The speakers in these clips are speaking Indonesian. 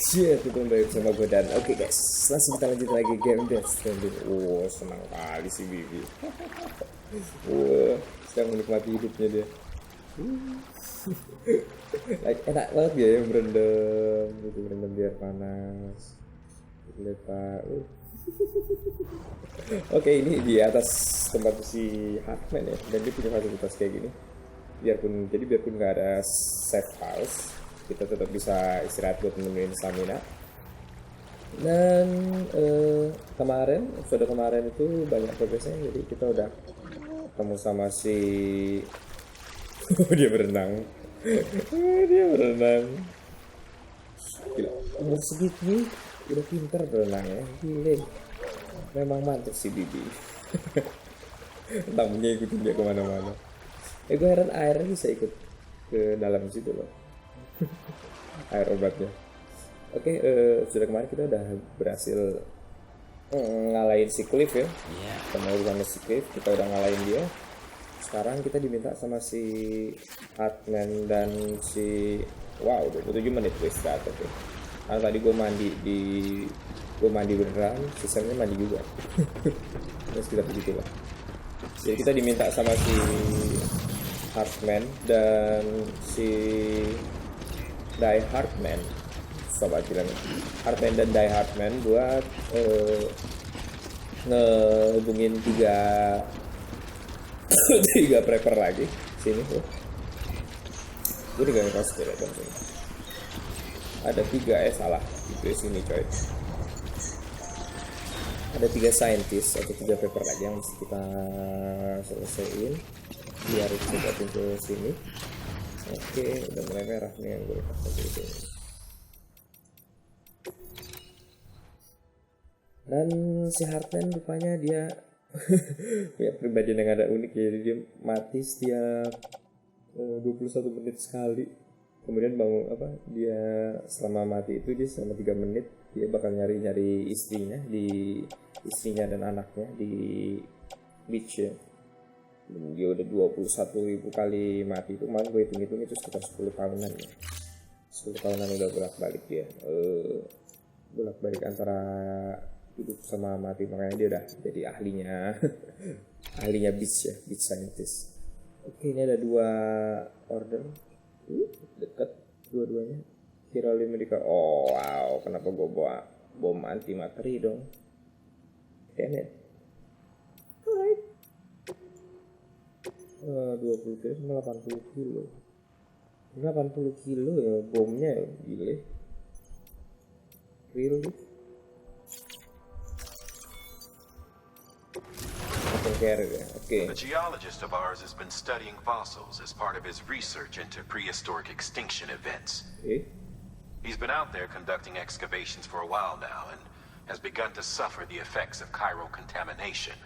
Ketemu lagi sama gue dan oke guys, langsung kita lanjut lagi game Death Stranding. Senang kali si Bibi. Sedang menikmati hidupnya dia. Enak banget dia ya berendam gitu, berendam biar panas. Lepak. Oke, ini di atas tempat si Heartman ya, dan dia punya fasilitas kayak gini. Biarpun nggak ada save files, kita tetap bisa istirahat buat menemuin stamina. Dan episode kemarin itu banyak progresnya, jadi kita udah ketemu sama si dia berenang. Gila, umur segitu udah pintar berenang ya, gile. Memang mantap si Bibi. Tamunya ikutin dia kemana-mana. Gue heran airnya bisa ikut ke dalam situ loh. Air obatnya. Oke, sudah kemarin kita udah berhasil ngalahin si Cliff ya. Sama urusan si Cliff, kita udah ngalahin dia. Sekarang kita diminta sama si Heartman dan si 27 menit gue istirahat tuh. Karena tadi gue mandi beneran, sisanya mandi juga. Terus kita begitulah. Jadi kita diminta sama si Heartman dan si Heartman, sobat bilang Heartman dan Heartman buat ngehubungin tiga prepper lagi sini tuh. Gue diganggu konspirasi dong sini. Ada 3 salah di sini coy. Ada 3 scientist atau 3 paper lagi yang mesti kita selesaiin biar kita ke sini. Oke, udah mulai merah nih yang gue pakai itu. Dan si Heartman rupanya dia punya pribadi yang ada unik ya, jadi dia mati setiap 21 menit sekali. Kemudian dia selama mati itu dia selama 3 menit dia bakal nyari istrinya dan anaknya di beach ya. Dia udah 21.000 kali mati itu, kemarin gue hitung itu sekitar 10 tahunan ya. 10 tahunan udah bolak-balik dia. Bolak-balik antara hidup sama mati, makanya dia udah jadi ahlinya beach ya, beach scientist. Oke, ini ada 2 order. Dekat dua-duanya. Chiral Network. Oh wow, kenapa gue bawa bom anti materi dong? Kayaknya 20 kilo sama 80 kilo. 80 kilo ya bomnya ya, gile. Real gitu. Okay. A geologist of ours has been studying fossils as part of his research into prehistoric extinction events. Okay. He's been out there conducting excavations for a while now and has begun to suffer the effects of chiral contamination.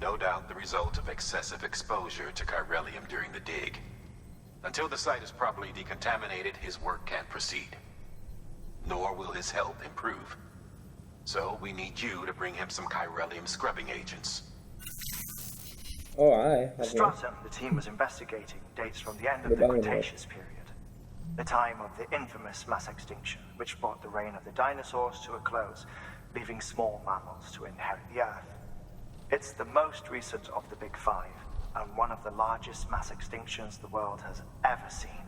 No doubt the result of excessive exposure to chiralium during the dig. Until the site is properly decontaminated, his work can't proceed. Nor will his health improve. So we need you to bring him some chiralium scrubbing agents. The stratum the team was investigating dates from the end of the Cretaceous period, the time of the infamous mass extinction, which brought the reign of the dinosaurs to a close, leaving small mammals to inherit the Earth. It's the most recent of the Big Five, and one of the largest mass extinctions the world has ever seen.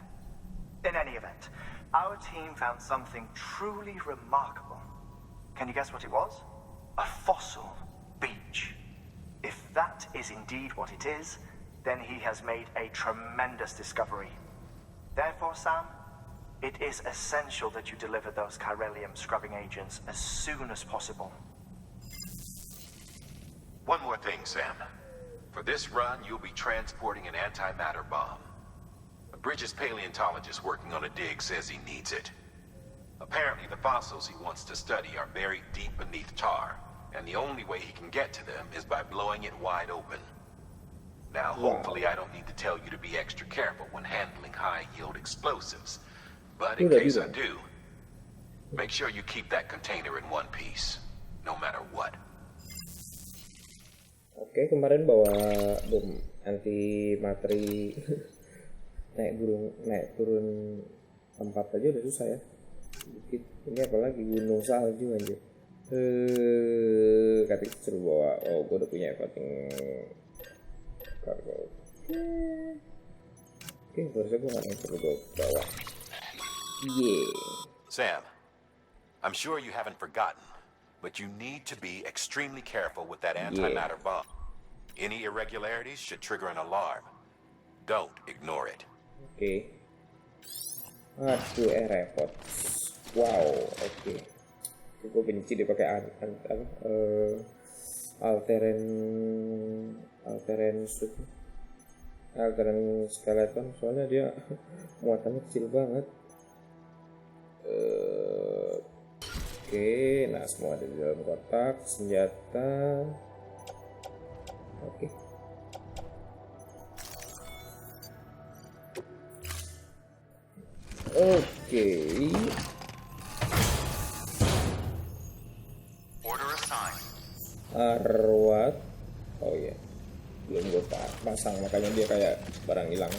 In any event, our team found something truly remarkable. Can you guess what it was? A fossil beach. If that is indeed what it is, then he has made a tremendous discovery. Therefore, Sam, it is essential that you deliver those chiralium scrubbing agents as soon as possible. One more thing, Sam. For this run, you'll be transporting an antimatter bomb. A Bridges paleontologist working on a dig says he needs it. Apparently, the fossils he wants to study are buried deep beneath tar, and the only way he can get to them is by blowing it wide open. Now, hopefully I don't need to tell you to be extra careful when handling high-yield explosives, but in case I do, make sure you keep that container in one piece, no matter what. Oke, kemarin bawa bom anti materi naik turun tempat aja udah susah ya. Bukit Ini apalagi gunung salju aja. Katanya suruh bawa. Oh, gue udah punya voting kargo. Oke, harusnya gue nggak perlu gue bawa. Sam, I'm sure you haven't forgotten, but you need to be extremely careful with that antimatter bomb. Any irregularities should trigger an alarm. Don't ignore it. Oke. Aduh, repot. Wow, oke. Gue benci dia pakai alteren skeleton, soalnya dia muatannya kecil banget. Oke, nah semua ada di dalam kotak. Senjata. Oke. Arwat. Oh iya, belum gue pasang, makanya dia kayak barang hilang.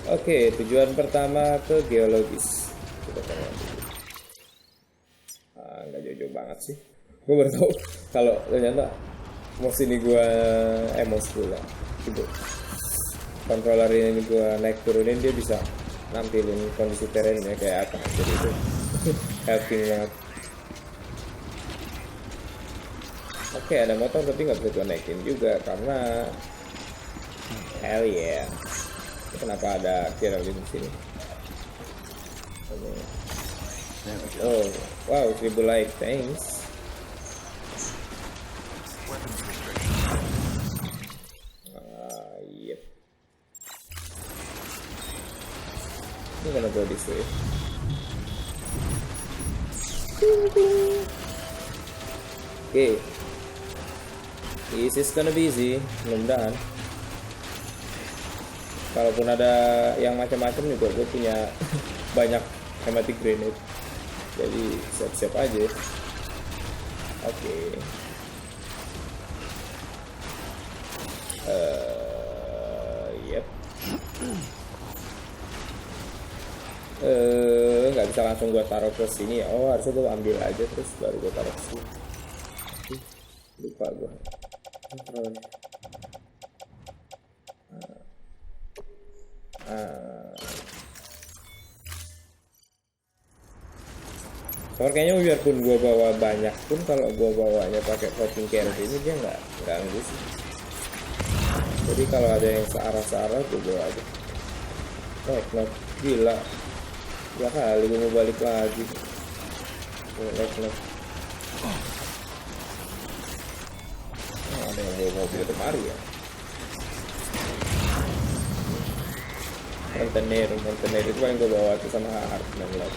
Oke, tujuan pertama ke geologis. Nggak jauh-jauh banget sih. Gue baru tahu kalau ternyata mouse ini gue mouse pula gitu. Controller ini gue naik turunin, dia bisa nampilin kondisi terennya kayak apa, jadi itu helping banget. Oke, ada motor tapi nggak bisa gue naikin juga karena hell yeah. Kenapa ada Chiral di sini? Oh wow, 1000 like, thanks. Yep. I'm gonna go this way. Okay. This is gonna be easy, mudah-mudahan. Kalaupun ada yang macam-macam juga, gue punya banyak hematic grenade, jadi siap-siap aja. Oke. Yep. Nggak bisa langsung gue taruh ke sini. Oh, harusnya gue ambil aja terus baru gue taruh ke sini. Lupa gue kontrolnya. Kayaknya biarpun gue bawa banyak pun, kalau gue bawanya pakai floating carrot ini dia nggak ganggu sih. Jadi kalau ada yang searah-searah gue bawa aja. Nek, gila. Ya kali gue mau balik lagi. Nek. Ada yang bawa mobil kemari ya. Kontainer itu yang gue bawa tuh sama Heartman lah.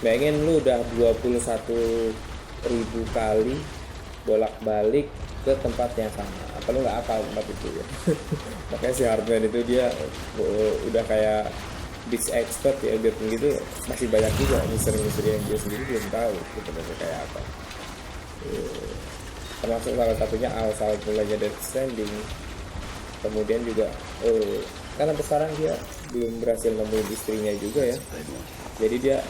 Bayangin lu udah 21.000 kali bolak-balik ke tempat yang sama. Apa lu nggak hafal tempat itu ya? Makanya si Heartman itu dia udah kayak beach expert ya, biarpun gitu masih banyak juga misteri-misteri yang dia sendiri belum tahu sebenarnya kayak apa. Termasuk salah satunya asal mulanya dari Stranding. Kemudian juga kan sampai sekarang dia belum berhasil nemuin istrinya juga ya. Jadi dia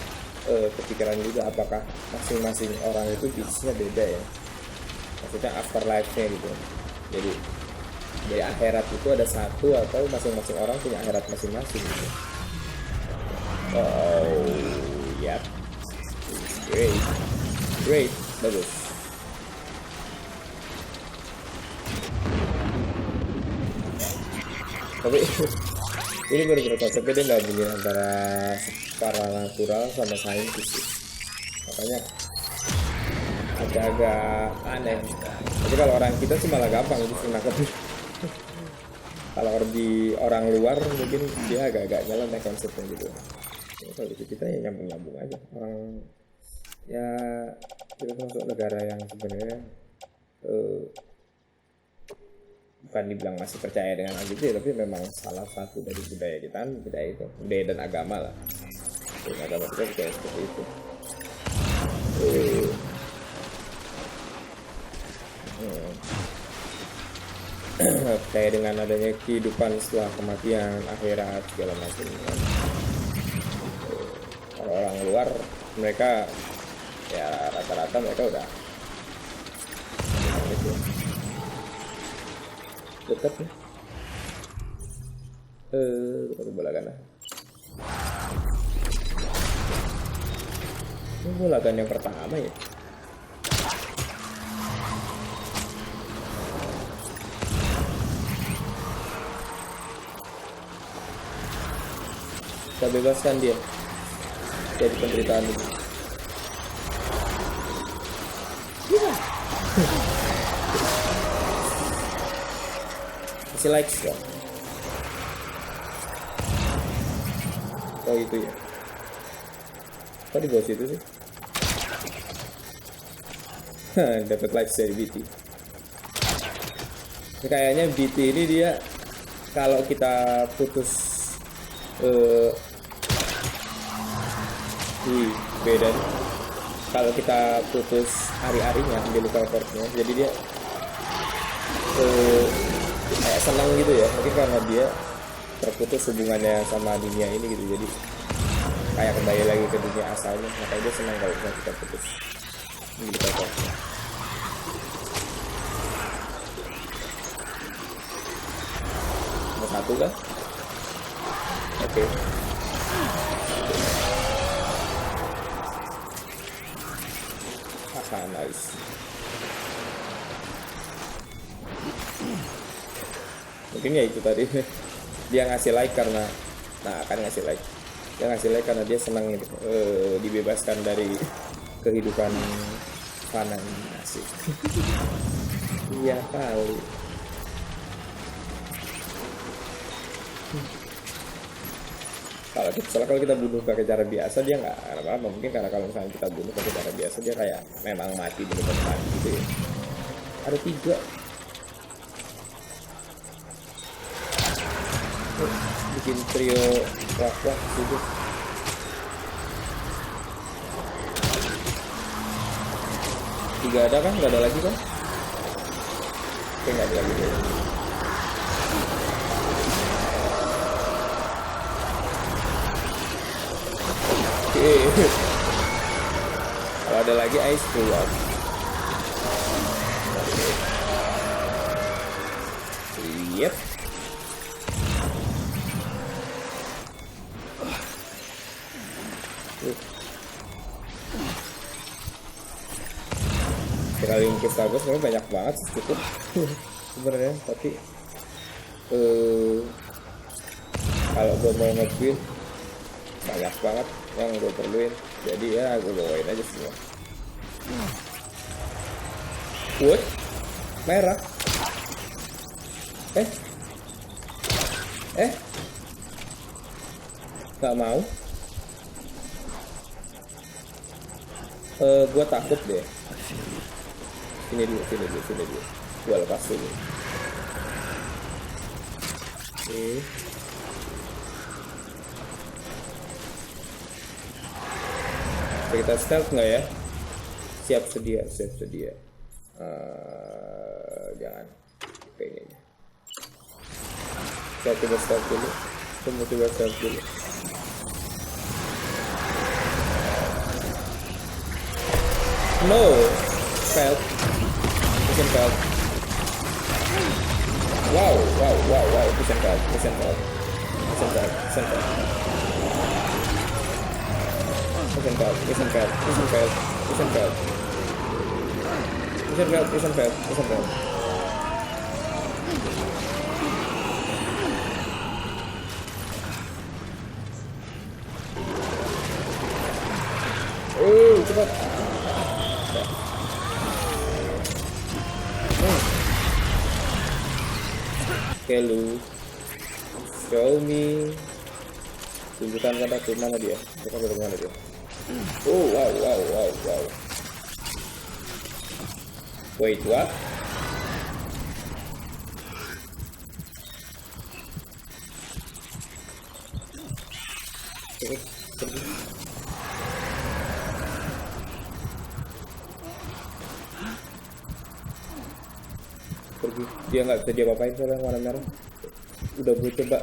kepikiran juga apakah masing-masing orang itu bisnisnya beda ya. Maksudnya afterlife-nya gitu. Jadi dari akhirat itu ada satu atau masing-masing orang punya akhirat masing-masing gitu. Oh, yep. Great, bagus. Tapi ini benar-benar konsepnya dia gabungin antara supernatural sama saintis sih. Makanya agak-agak aneh. Tapi kalau orang kita sih malah gampang itu menangkap. Kalau di orang luar mungkin dia agak-agak nyeleneh konsepnya gitu. Kalau di kita ya nyambung-nyambung aja. Orang ya kita masuk negara yang sebenarnya bukan dibilang masih percaya dengan gitu ya, tapi memang salah satu dari budaya kita, budaya itu, budaya dan agama lah. matematika kayak seperti itu. Kayak dengan adanya kehidupan setelah kematian, akhirat segala macam kan. Orang luar mereka ya rata-rata mereka udah gitu. Dekat nih. Kita bolagan lah. Ini bolagan yang pertama ya. Kita bebaskan dia dari penderitaan ini. Kasih likes dong. Oh itu ya. Kok di bawah situ sih? Dapat likes dari BT. Kayaknya BT ini dia kalau kita putus beda nih. Kalau kita putus hari-harinya ambil teleportnya, jadi dia kayak senang gitu ya, mungkin karena dia terputus hubungannya sama dunia ini gitu, jadi kayak kembali lagi ke dunia asalnya, makanya dia senang kalau kita putus ambil teleportnya. Nomor 1 kan? Oke. Nice. Mungkin ya itu tadi dia ngasih like karena dia ngasih like karena dia senang gitu, dibebaskan dari kehidupan fana ini. Asik. Iya kali. Kalau kita bunuh pakai cara biasa dia nggak apa-apa, mungkin karena kalau misalnya kita bunuh pakai cara biasa dia kayak memang mati bener-bener mati gitu ya. Ada 3 bikin trio wak gitu. Tiga ada kan? Nggak ada lagi kan? Oke, nggak ada lagi deh. Kalau ada lagi ice keluar. Yep. Kali mungkin bagus, sebenarnya banyak banget cukup sebenarnya, tapi kalau gue mau nge-build banyak banget yang gue perluin, jadi ya gue bawain aja semua. Wood merah. Gak mau. Gue takut deh. Sini dulu. Gue lepas dulu. Oke. Kita stealth nggak ya? Siap sedia. Jangan kayaknya. Kita coba stealth dulu. No, failed. Mission failed. Wow. Mission failed. Mission failed. Cepat. Oke lu, show me. Tunjukkan kataku mana dia. Oh wow. Wait, what? Pergi. Dia nggak bisa dia apain soalnya warna merah. Udah gue coba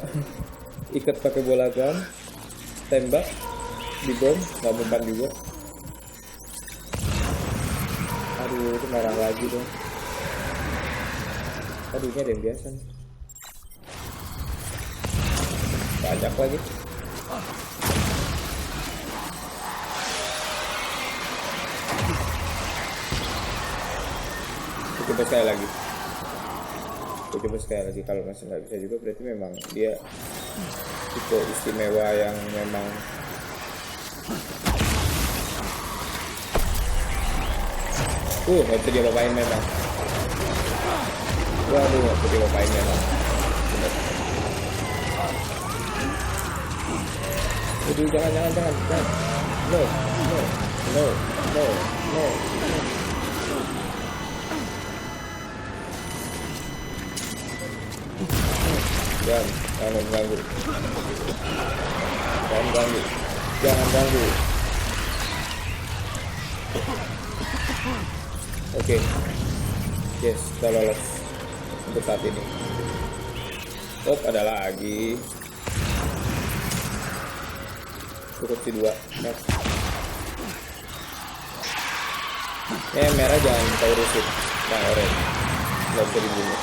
ikat pakai bola gun, tembak di bom, nggak mempan juga. Aduh, itu merah lagi dong. Aduh, ini ada yang biasa nih. Banyak lagi. Coba sekali lagi. Coba sekali lagi. Kalau masih nggak bisa juga berarti memang dia tipe istimewa yang memang nggak bisa dia bapain memang. Waduh, nggak bisa dia bapain memang. Aduh, jangan. No. Jangan ganggu. Oke. Yes, udah lolos untuk saat ini. Ada lagi. Cukup si 2. Next. Merah jangan kita urusin. Yang orange nggak bisa dibunuh.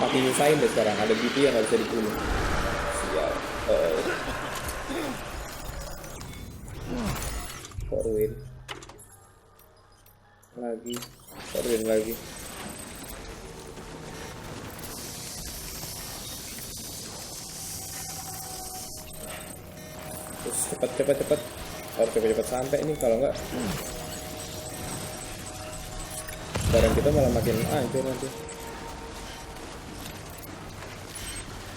Makin nyusahin deh sekarang. Ada gitu yang nggak bisa dibunuh. Sial. Forward lagi. Terus cepat. Harus cepat sampai nih, kalau enggak barang kita malah makin hancur nanti.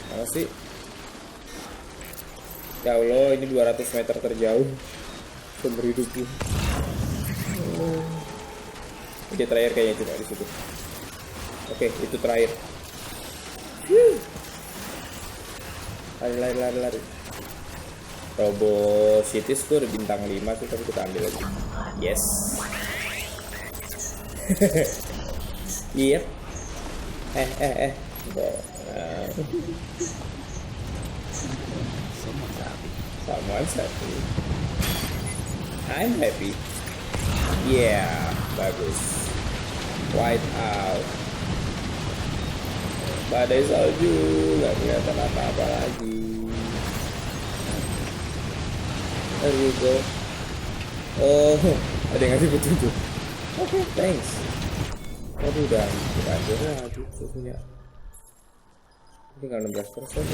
Mana sih? Ya Allah, ini 200 meter terjauh sumber hidupku. Oke, terakhir kayaknya cuma di situ. Oke, itu terakhir. Lari. Robo Cities tuh udah bintang 5 sih, tapi kita ambil lagi. Yes. Yep. Someone's happy. I'm happy. Yeah, bagus. White out. Badai salju, nggak kelihatan apa-apa lagi. There you go. Ada yang ngasih petunjuk. Oke, thanks. Waduh, udah hancur lagi punya. Tinggal 16%.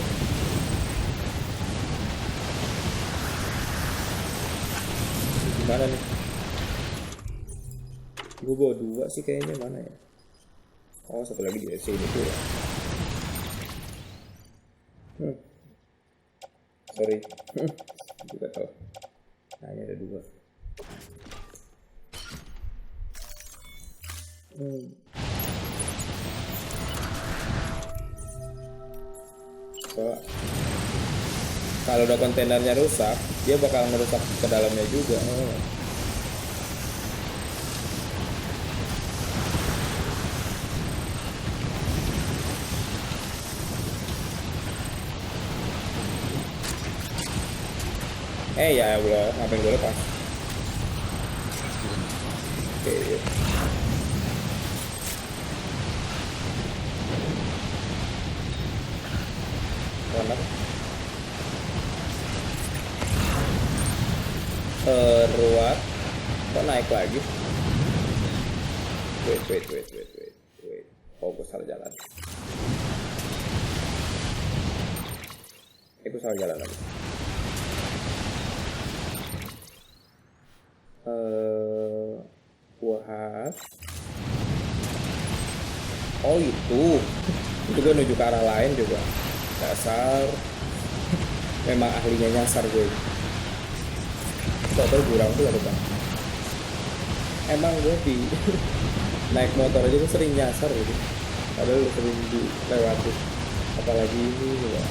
Gimana nih? Gue bawa 2 sih kayaknya, mana ya? Oh, satu lagi di sini tuh ya. Sorry. Juga tahu. Nah, ini ada 2. Kalau udah kontainernya rusak, dia bakal merusak ke dalamnya juga. Ya Allah, ngapain gue lepas? Oke. Mana? Ruat. Kok naik lagi? Wait. Oh, gue salah jalan. Gue salah jalan lagi. What? Oh itu gue menuju ke arah lain juga. Dasar. Memang ahlinya nyasar gue. Kok kurang tuh ada bang. Emang gue di naik motor aja gue sering nyasar gitu. Padahal sering dilewati. Apalagi ini juga.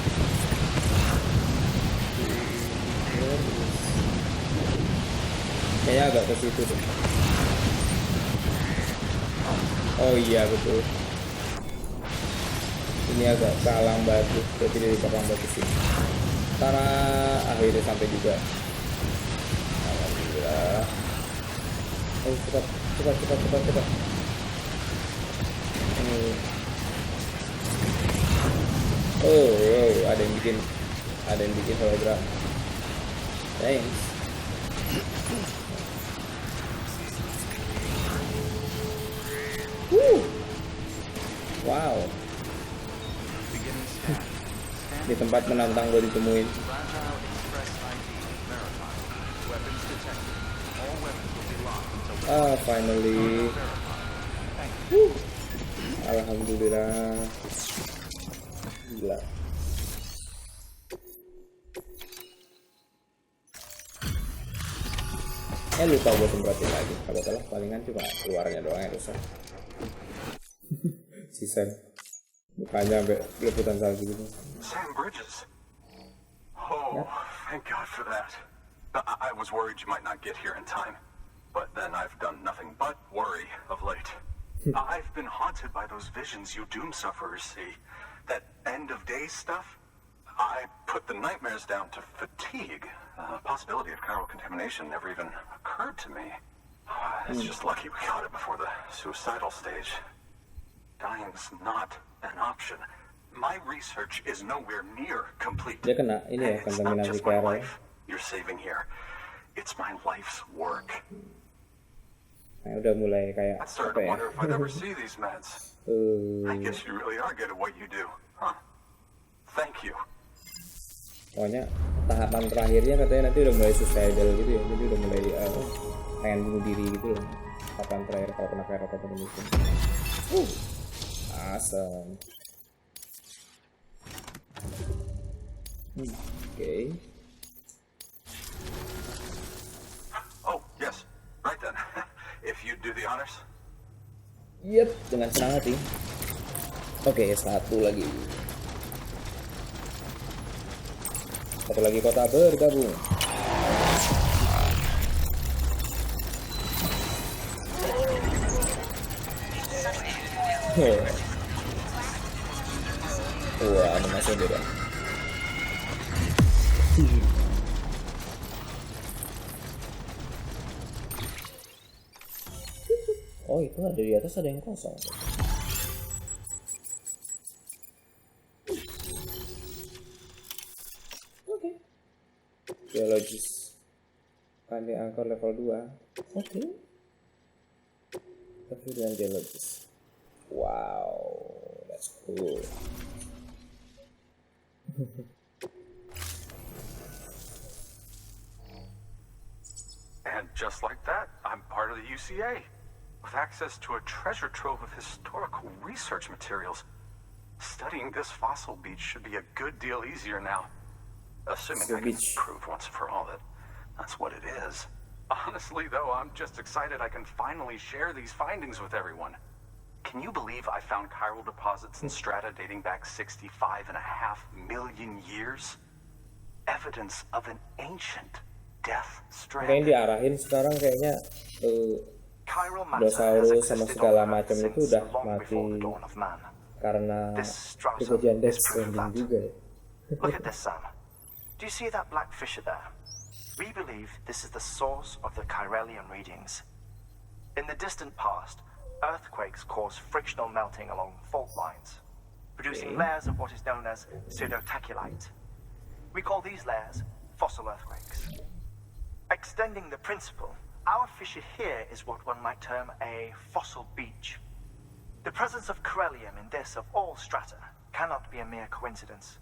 Kayaknya agak ke situ tuh. Oh iya betul. Ini agak kalang batu, jadi dari kalang batu sini. Karena akhirnya sampai juga. Alhamdulillah. Oh cepat. Oh, ada yang bikin hologram. Thanks. Wow. Di tempat menantang gue ditemuin. Finally. Alhamdulillah. Gila. Lupa gue semprotin lagi. Kalau salah palingan cuma keluarnya doang yang rusak. Sisa mukanya sampai leputan salju gitu. Sam Bridges. Oh, thank God for that. I was worried you might not get here in time, but then I've done nothing but worry of late. I've been haunted by those visions you doom sufferers see. That end of days stuff. I put the nightmares down to fatigue. The possibility of chiral contamination never even occurred to me. It's just lucky we got it before the suicidal stage. Dying's not an option. My research is nowhere near complete. Dia kena ini ya, It's not kontaminasi just my chiral. life you're saving here. It's my life's work. Nah, udah mulai kayak I started apa to ya? wonder if I'd ever see these meds. I guess you really are good at what you do, huh? Thank you. Pokoknya tahapan terakhirnya katanya nanti udah mulai suicidal gitu ya, jadi udah mulai pengen bunuh diri gitu loh. Tahapan terakhir kalau kena chiral contamination. Awesome. Okay. Oh, yes. Right then. If you'd do the honors. Yep, dengan senang hati. Oke, satu lagi. Satu lagi kota bergabung. Wah, animasinya beda. Oh, itu ada di atas, ada yang kosong. Oke. Geologis. Kali angkor level 2. Oke. Tapi dengan geologis. Wow, that's cool. And just like that, I'm part of the UCA, with access to a treasure trove of historical research materials. Studying this fossil beach should be a good deal easier now. Assuming I can prove once and for all that that's what it is. Honestly, though, I'm just excited I can finally share these findings with everyone. Can you believe I found chiral deposits in strata dating back 65.5 million years? Evidence of an ancient death strand. Kayaknya diarahin sekarang kayaknya dinosaurus sama segala macam itu udah mati karena kejadian death stranding juga. Look at this, Sam. Do you see that black fissure there? We believe this is the source of the Chiralian readings. In the distant past, earthquakes cause frictional melting along fault lines, producing layers of what is known as pseudotaculite. We call these layers fossil earthquakes. Extending the principle, our fissure here is what one might term a fossil beach. The presence of Chiralium in this of all strata cannot be a mere coincidence.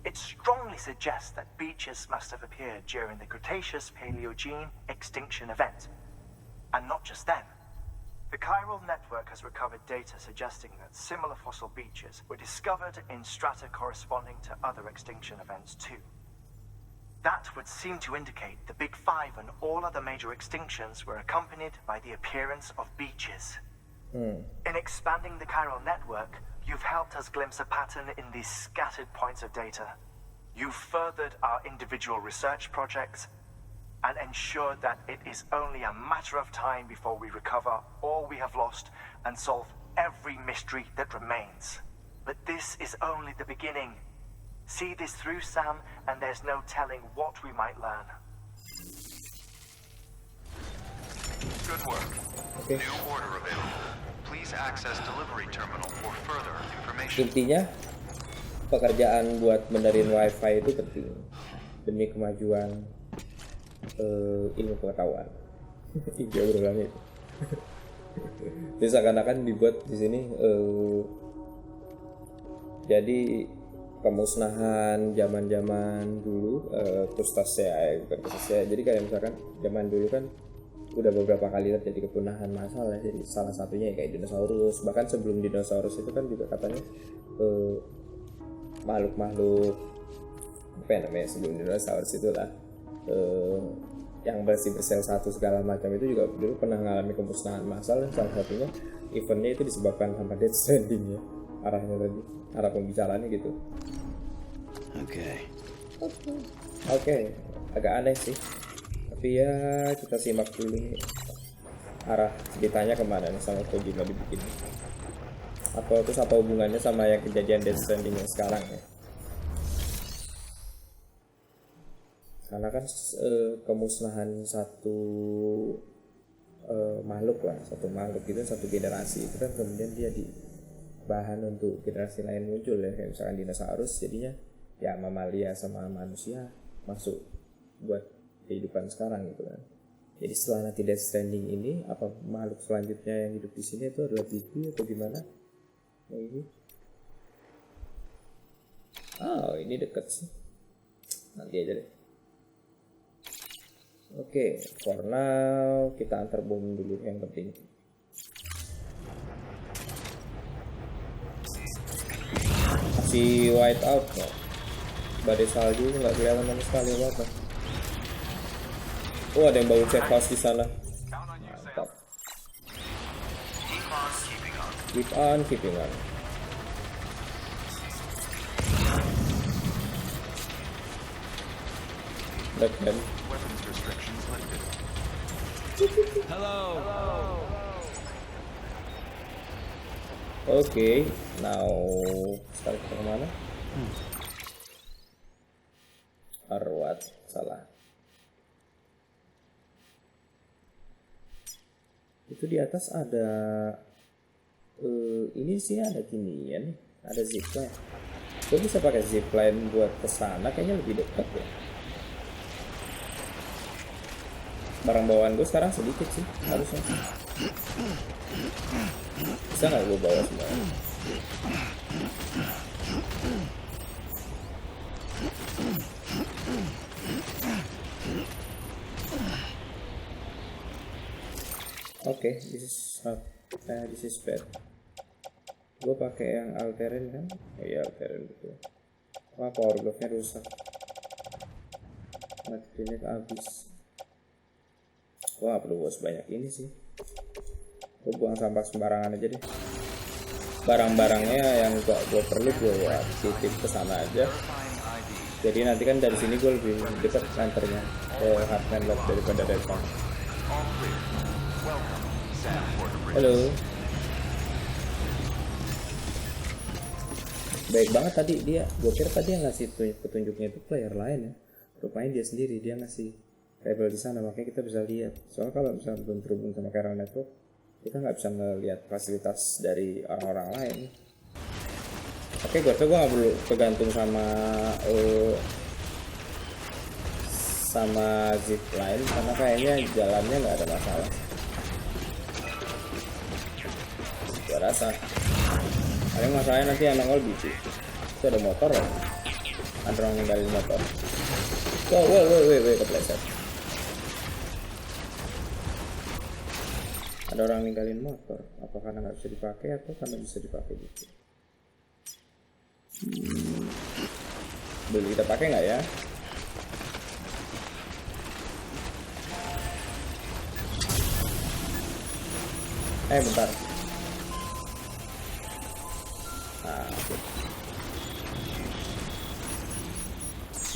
It strongly suggests that beaches must have appeared during the Cretaceous-Paleogene extinction event. And not just then. The Chiral Network has recovered data suggesting that similar fossil beaches were discovered in strata corresponding to other extinction events too. That would seem to indicate the Big Five and all other major extinctions were accompanied by the appearance of beaches. In expanding the Chiral Network, you've helped us glimpse a pattern in these scattered points of data. You've furthered our individual research projects, and ensure that it is only a matter of time before we recover all we have lost and solve every mystery that remains. But this is only the beginning. See this through, Sam, and there's no telling what we might learn. Good work. Oke. New order available. Please access delivery terminal for further information. Intinya pekerjaan buat benerin wifi itu penting demi kemajuan ilmu pengetahuan. Inti obrolannya itu. Jadi seakan-akan dibuat di sini jadi pemusnahan zaman-zaman dulu krustasea, bukan krustasea. Jadi kayak misalkan zaman dulu kan udah beberapa kali terjadi kepunahan massal ya. Jadi salah satunya ya kayak dinosaurus. Bahkan sebelum dinosaurus itu kan juga katanya makhluk-makhluk apa ya namanya sebelum dinosaurus itulah yang bersel satu segala macam itu juga dulu pernah mengalami kemusnahan massal. Salah satunya eventnya itu disebabkan sama Death Stranding ya, arahnya tadi, arah pembicaraannya gitu. Oke, agak aneh sih, tapi ya kita simak dulu nih arah ceritanya kemana nih sama Kojima dibikin, atau terus apa hubungannya sama yang kejadian Death Stranding yang sekarang ya. Karena kan kemusnahan satu makhluk lah, satu makhluk itu satu generasi itu kan kemudian dia di bahan untuk generasi lain muncul ya, kayak misalkan dinosaurus jadinya ya mamalia sama manusia masuk buat kehidupan sekarang gitu kan. Jadi setelah nanti Death Stranding ini apa makhluk selanjutnya yang hidup di sini itu adalah bibi atau gimana? Oh ini dekat sih, nanti aja deh. Oke, for now kita antar bom dulu yang penting. Masih white out nggak? Badai salju nggak kelihatan sama sekali apa. Oh ada yang bangun safe house di sana. Mantap. Keep on keeping on. Batman. Hello. Oke, now sekarang kita kemana? Arwat, salah. Itu di atas ada, ini sih ada ginian, ada zipline. Gue bisa pakai zipline buat kesana, kayaknya lebih dekat ya. Barang bawaan gue sekarang sedikit sih, harusnya. Bisa nggak gue bawa semuanya? Oke, this is bad. Gue pakai yang alterin kan? Oh iya alterin betul. Wah power glove-nya rusak. Materialnya habis. Wah perlu gue sebanyak ini sih. Gue buang sampah sembarangan aja deh. Barang-barangnya yang gue perlu gue titip ke sana aja. Jadi nanti kan dari sini gue lebih dekat kantornya ke Heartman Lab daripada dari sana. Halo. Baik banget tadi dia. Gue kira tadi yang ngasih petunjuknya itu player lain ya. Rupanya dia sendiri, dia ngasih label di sana, makanya kita bisa lihat. Soalnya kalau misalnya belum terhubung sama Chiral Network, kita nggak bisa ngelihat fasilitas dari orang-orang lain. Oke, gue tuh nggak perlu tergantung sama zip line karena kayaknya jalannya nggak ada masalah. Gue rasa. Paling masalahnya nanti yang nongol gitu. Itu ada motor ya. Ada orang ninggalin motor. Wow, kepleset. Ada orang ninggalin motor. Apa karena nggak bisa dipakai atau karena bisa dipakai gitu? Boleh kita pakai nggak ya? Bentar. Nah, okay.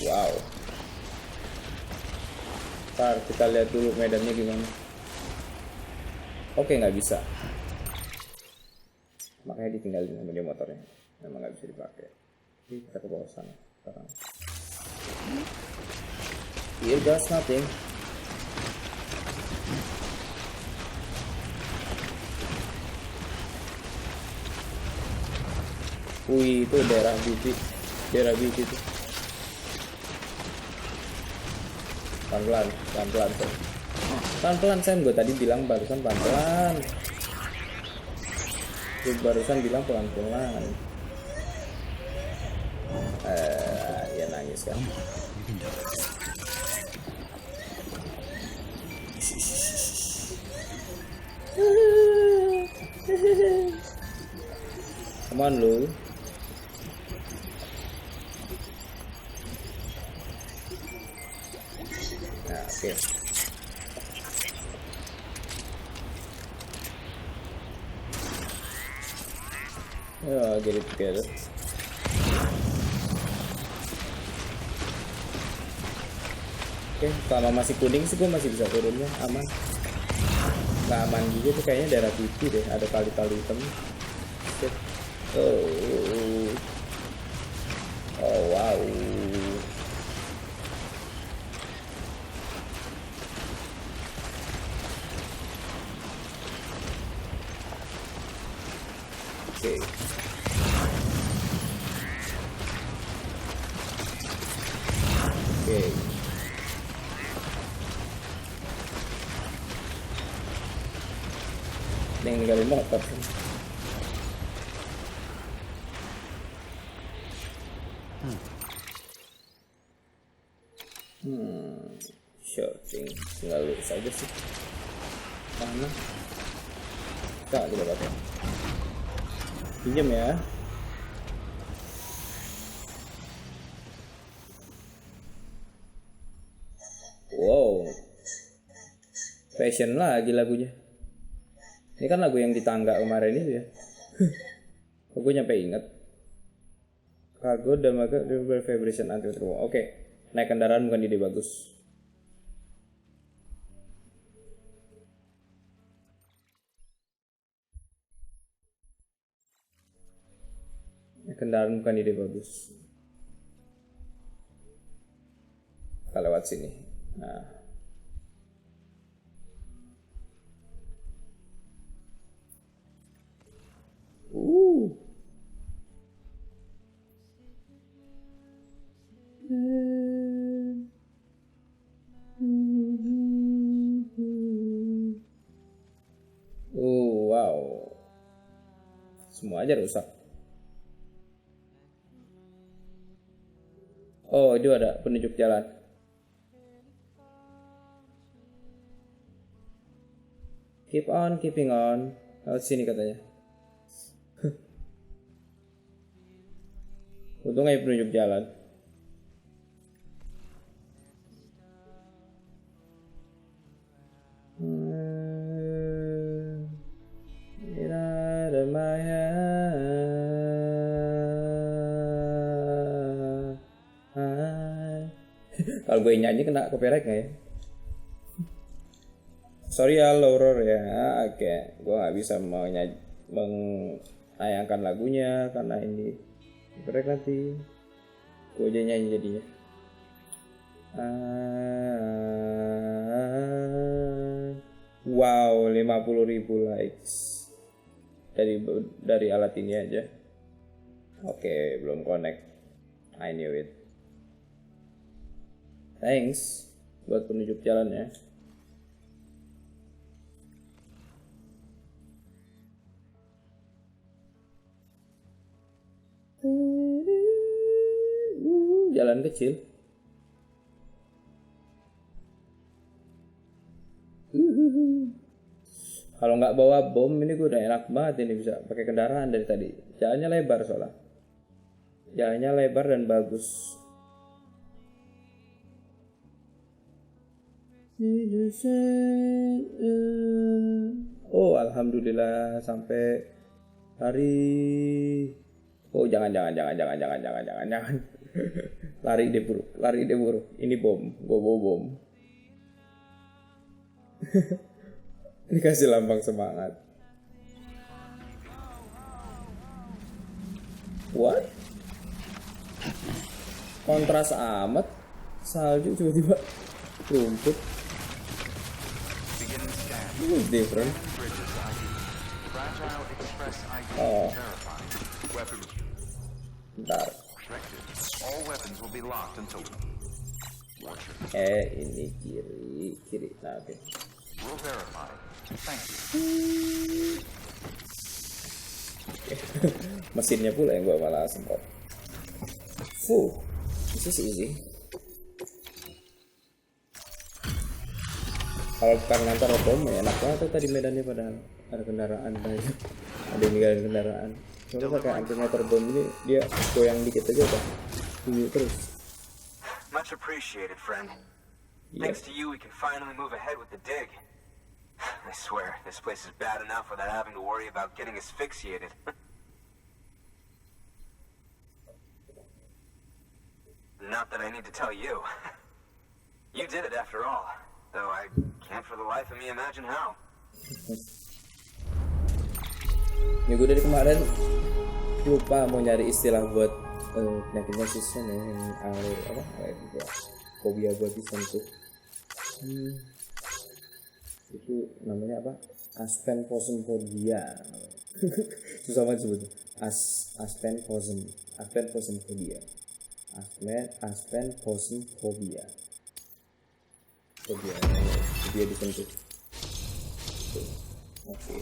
Wow. Ntar kita lihat dulu medannya gimana. Oke, nggak bisa. Makanya ditinggalin sama dia motornya. Memang nggak bisa dipakai. Jadi kita ke bawah sana sekarang. Here goes nothing. Wih, itu daerah biji itu. Pelan-pelan Sam, gue tadi bilang barusan pelan-pelan. Gue barusan bilang pelan-pelan. Ya nangis kan. Come on lu. Nah, oke. Oh, get it together. Oke, selama masih kuning sih gue masih bisa turunnya, aman. Nggak aman juga tuh kayaknya daerah putih deh, ada kali-kali hitam. Oh wow. Oke. Oke. Yang ninggalin motor. Shorting tinggal lurus aja sih. Mana? Tak kita pakai. Pinjam ya. Wow. Fashion lagi lagunya. Ini kan lagu yang di tangga kemarin itu ya. Kok gue nyampe inget. Cargo dan maka vibration anti terowong. Oke, naik kendaraan bukan ide bagus. Naik kendaraan bukan ide bagus. Kita lewat sini. Nah. Wow. Semua aja rusak. Oh, itu ada penunjuk jalan. Keep on, keeping on. Oh, sini katanya. Untung aja penunjuk jalan. Kalau gue nyanyi kena copyright nggak ya? Sorry ya Lauror ya. Oke, gue nggak bisa menayangkan lagunya karena ini copyright nanti. Gue aja nyanyi jadinya. Wow, 50.000 likes dari alat ini aja. Oke, belum connect. I knew it. Thanks buat penunjuk jalan ya. Jalan kecil. Kalau nggak bawa bom ini gue udah enak banget ini bisa pakai kendaraan dari tadi. Jalannya lebar soalnya. Jalannya lebar dan bagus. Oh, alhamdulillah sampai hari. Oh, jangan. Lari deh buruk. Ini bom. Gue bawa bom. Dikasih lambang semangat. What? Kontras amat. Salju tiba-tiba rumput. This is different. Oh. Bentar. Ini kiri. Nah, oke. Mesinnya pula yang gua malah semprot. This is easy. Kalau bukan ngantar bom ya enak banget tuh tadi medannya, padahal ada kendaraan banyak. Ada yang ninggalin kendaraan. Kalau pakai anti-motor bom ini dia goyang dikit aja udah bunyi terus. Much appreciated, friend. Yeah. Thanks to you, we can finally move ahead with the dig. I swear, this place is bad enough without having to worry about getting asphyxiated. Not that I need to tell you. You did it after all, though I can't for the life of me imagine how. Minggu dari kemarin lupa mau nyari istilah buat penyakitnya Susan ya, yang air juga fobia buat disentuh. Itu namanya apa? Aspenposmphobia. Susah banget sebutnya. Aspenposmphobia. Aspenposmphobia. Fobia disentuh. Oke.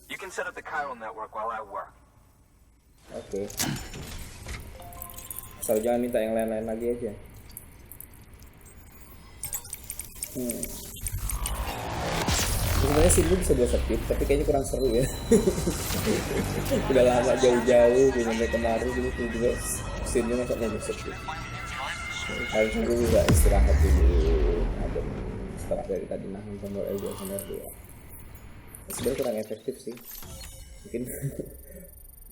You can set up the Chiral Network while I work. Oke. Asal jangan minta yang lain-lain lagi aja. Sebenarnya sih bisa gue skip, tapi kayaknya kurang seru ya. Udah lama jauh-jauh, gue nyampe kemarin gitu juga scene-nya masa mau skip. Harusnya gue bisa istirahat dulu, adem setelah dari tadi nahan tombol L2 sama L2. Sebenarnya kurang efektif sih. Mungkin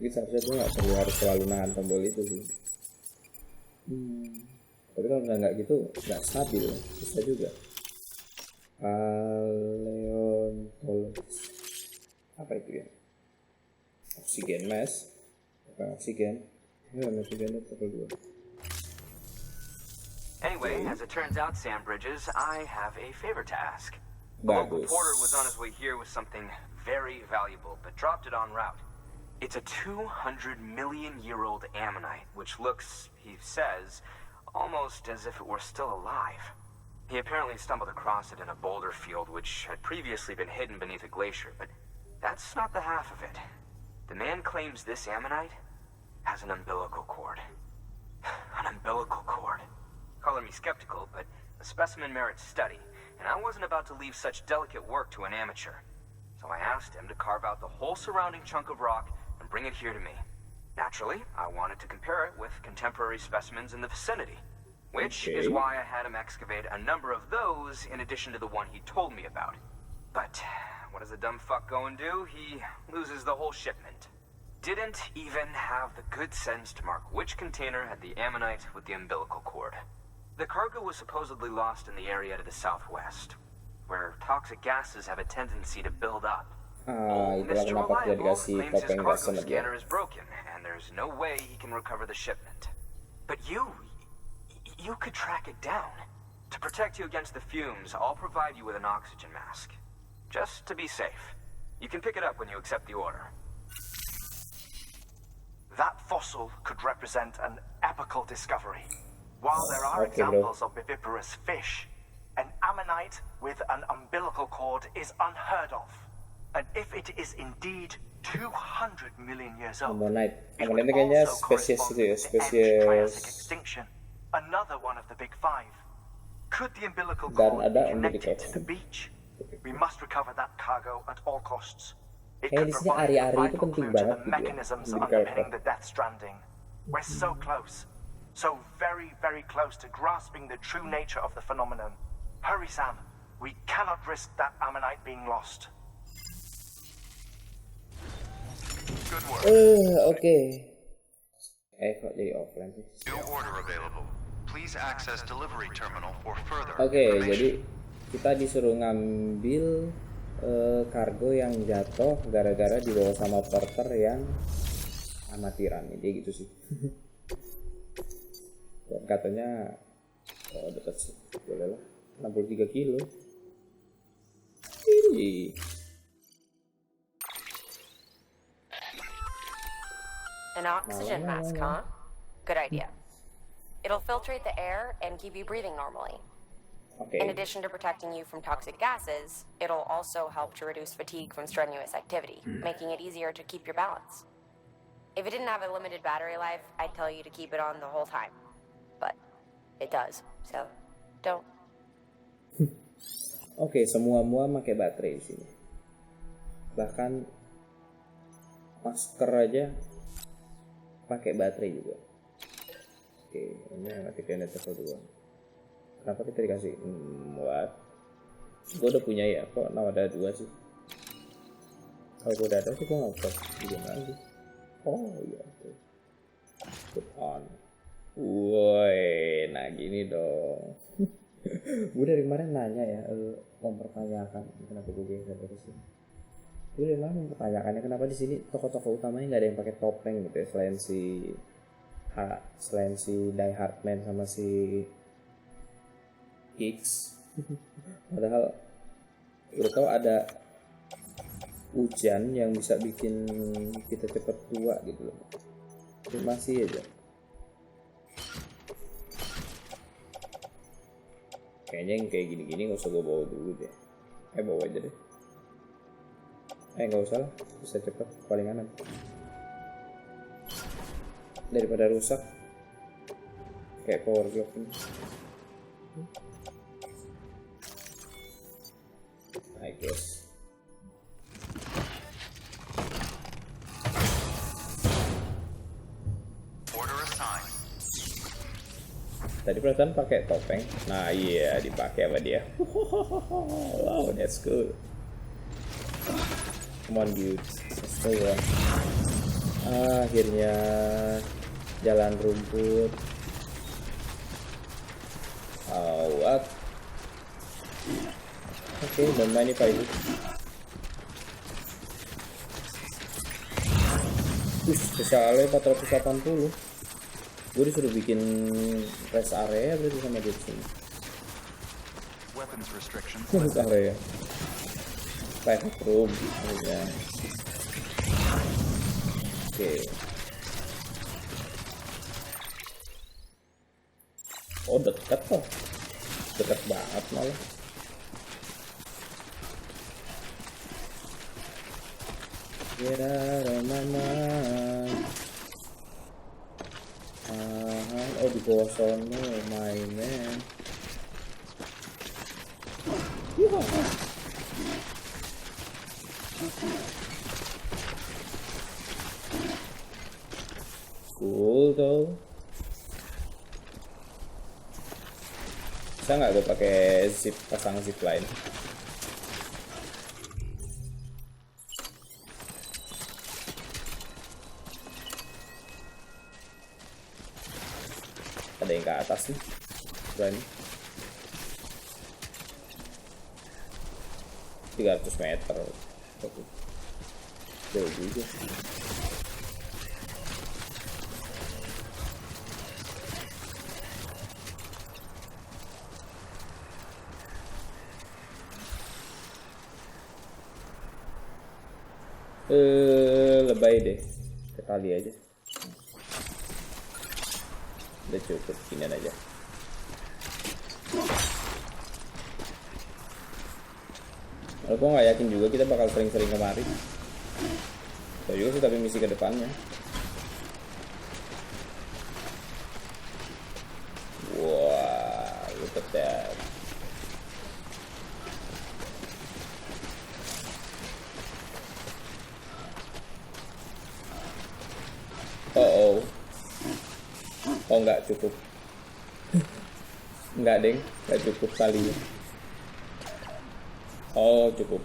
seharusnya gue harus selalu nahan tombol itu sih. Tapi kalau nggak gitu nggak stabil, susah juga. Apa itu ya? Oksigen mas, oksigen. Oksigen itu kedua. Anyway, as it turns out, Sam Bridges, I have a favor to ask. The local porter was on his way here with something very valuable, but dropped it en route. It's a 200-million-year-old ammonite, which looks, he says, almost as if it were still alive. He apparently stumbled across it in a boulder field, which had previously been hidden beneath a glacier, but that's not the half of it. The man claims this ammonite has an umbilical cord. An umbilical cord. Color me skeptical, but the specimen merits study, and I wasn't about to leave such delicate work to an amateur. So I asked him to carve out the whole surrounding chunk of rock and bring it here to me. Naturally, I wanted to compare it with contemporary specimens in the vicinity, which is why I had him excavate a number of those in addition to the one he told me about. But what does the dumb fuck go and do? He loses the whole shipment. Didn't even have the good sense to mark which container had the ammonite with the umbilical cord. The cargo was supposedly lost in the area to the southwest, where toxic gases have a tendency to build up. Mr. Reliable claims his cargo scanner is broken, and there's no way he can recover the shipment. But you could track it down. To protect you against the fumes, I'll provide you with an oxygen mask. Just to be safe. You can pick it up when you accept the order. That fossil could represent an epical discovery. While there are examples of viviparous fish, an ammonite with an umbilical cord is unheard of. And if it is indeed 200 million years old, it would also correspond to the Triassic extinction, another one of the big five. Could the umbilical cord be connected to the beach? We must recover that cargo at all costs. It could provide a vital clue to the mechanisms underpinning the death stranding. We're so close. So very, very close to grasping the true nature of the phenomenon. Hurry, Sam. We cannot risk that ammonite being lost. Good work. Oke. Kok jadi offline sih? New order available. Please access delivery terminal for further Oke, jadi information. kita disuruh ngambil kargo yang jatuh gara-gara dibawa sama porter yang amatiran. Dia gitu sih. Dan katanya dekat sih, boleh lah, 63 kilo. Ih. An oxygen mask, huh? Good idea. It'll filtrate the air and keep you breathing normally. Oke. In addition to protecting you from toxic gases, it'll also help to reduce fatigue from strenuous activity, making it easier to keep your balance. If it didn't have a limited battery life, I'd tell you to keep it on the whole time. But it does, so don't. Oke, semua pakai baterai di sini. Bahkan masker aja pakai baterai juga. Oke, ini nanti kalian level 2. Kenapa kita dikasih what? Gue udah punya ya, kok ada 2 sih? Kalau gue udah ada sih gue nggak usah bikin lagi. Oh iya, oke. Put on. Woi, nah gini dong. Gue dari kemarin nanya ya, mempertanyakan kenapa gue geser dari sini. Gue dari kemarin mempertanyakannya kenapa di sini tokoh-tokoh utamanya nggak ada yang pakai topeng gitu ya, selain si Heartman sama si X. Padahal udah tahu ada hujan yang bisa bikin kita cepet tua gitu loh. Tapi masih aja. Kayaknya yang kayak gini-gini gak usah gue bawa dulu deh. Bawa aja deh. Gak usah lah, bisa cepet palinganan. Daripada rusak kayak power glove ini. I guess. Order assigned. Tadi perasaan pakai topeng. Nah iya, dipakai sama dia. Wow, that's good. Come on dudes, let's go on. Akhirnya jalan rumput. What? Oke, don't mind if I do. Spesialnya 480. Gue disuruh bikin rest area berarti sama dia sini. Weapons restrictions. Rest area. Private room. Ya. Oke. Oh dekat tuh. Dekat banget malah. Kira mana? Oh di bawah sono, my man. Cool tuh. Bisa nggak gue pakai pasang zip line? Ada yang ke atas nih, berani. 300 meter. Jauh juga. Lebay deh, sekali aja. Udah cukup, ginian aja. Aku nggak yakin juga kita bakal sering-sering kemari. Tahu juga sih, tapi misi ke depannya. Wah, look at that. Oh nggak cukup. Nggak deng, nggak cukup kalinya. Oh cukup.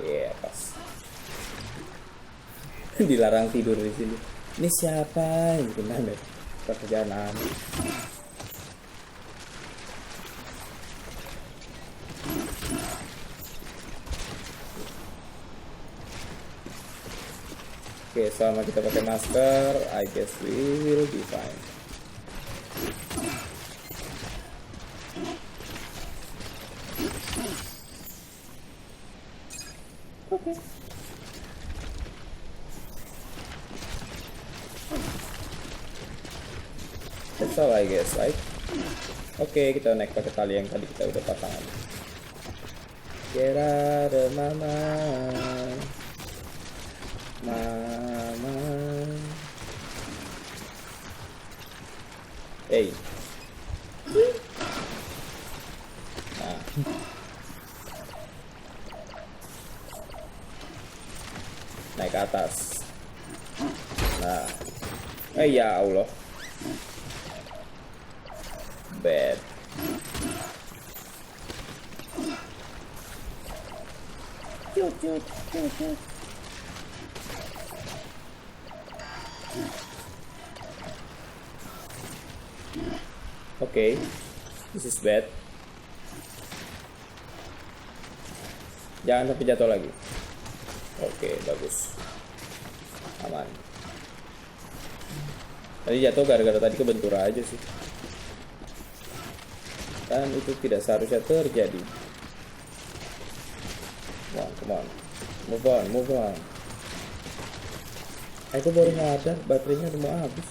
Iya pas. Dilarang tidur di sini. Ini siapa? Gimana? kehujanan. Oke, selama kita pakai masker, I guess we will be fine. Oke. That's all I guess, right? Oke, kita naik pakai tali yang tadi kita udah pasang. Kira the mama. Mama. Hey. Nah. Naik ke atas. Nah. Ya Allah. Bad. Cut. Okay, this is bad. Jangan sampai jatuh lagi. Oke, bagus. Aman. Tadi jatuh gara-gara tadi kebentur aja sih. Dan itu tidak seharusnya terjadi. Come on. Move on. Aku baru nyadar baterainya udah mau habis.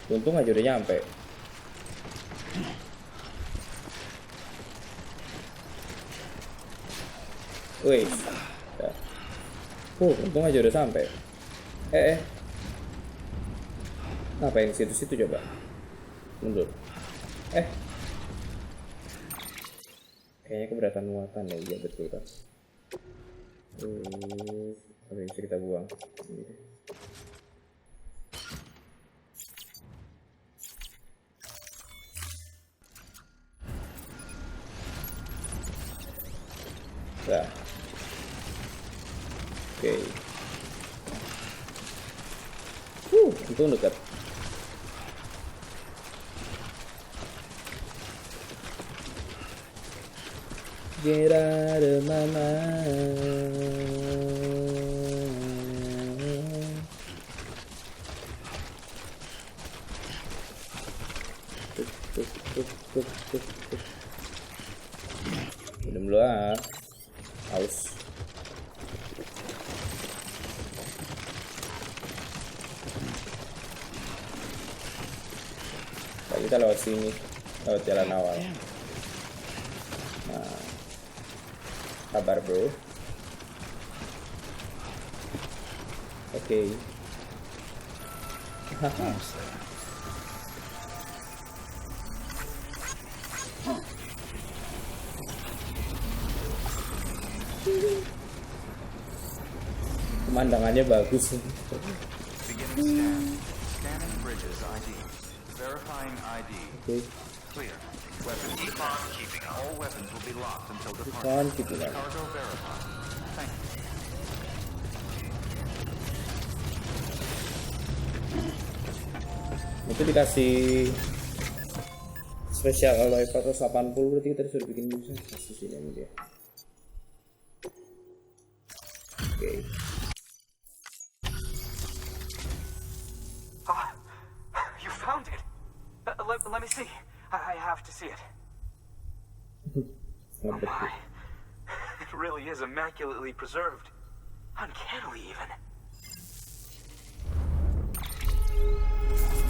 Untung aja udah nyampe. Wih. Untung aja udah sampai. Ngapain situ coba? Mundur. Kayaknya keberatan muatan ya, iya betul kan. Oke, bisa kita buang. Nah. Oke. Untung dekat. Get out of my mind. Minum dulu haus. Nah, kita lewat sini, lewat jalan awal. Nah, sabar bro. Oke. Pemandangannya bagus. Beginning scanning bridges ID. Verifying ID. Okay. Clear. Weapon keeping up. All weapons will be locked until Keeping up. Cargo verified. Thank you. Itu dikasih spesial alloy 480, berarti kita disuruh bikin bisa kasih sini ini dia. Oke. You found it. Let me see. I have to see it. Oh my. It really is immaculately preserved. Uncannily even.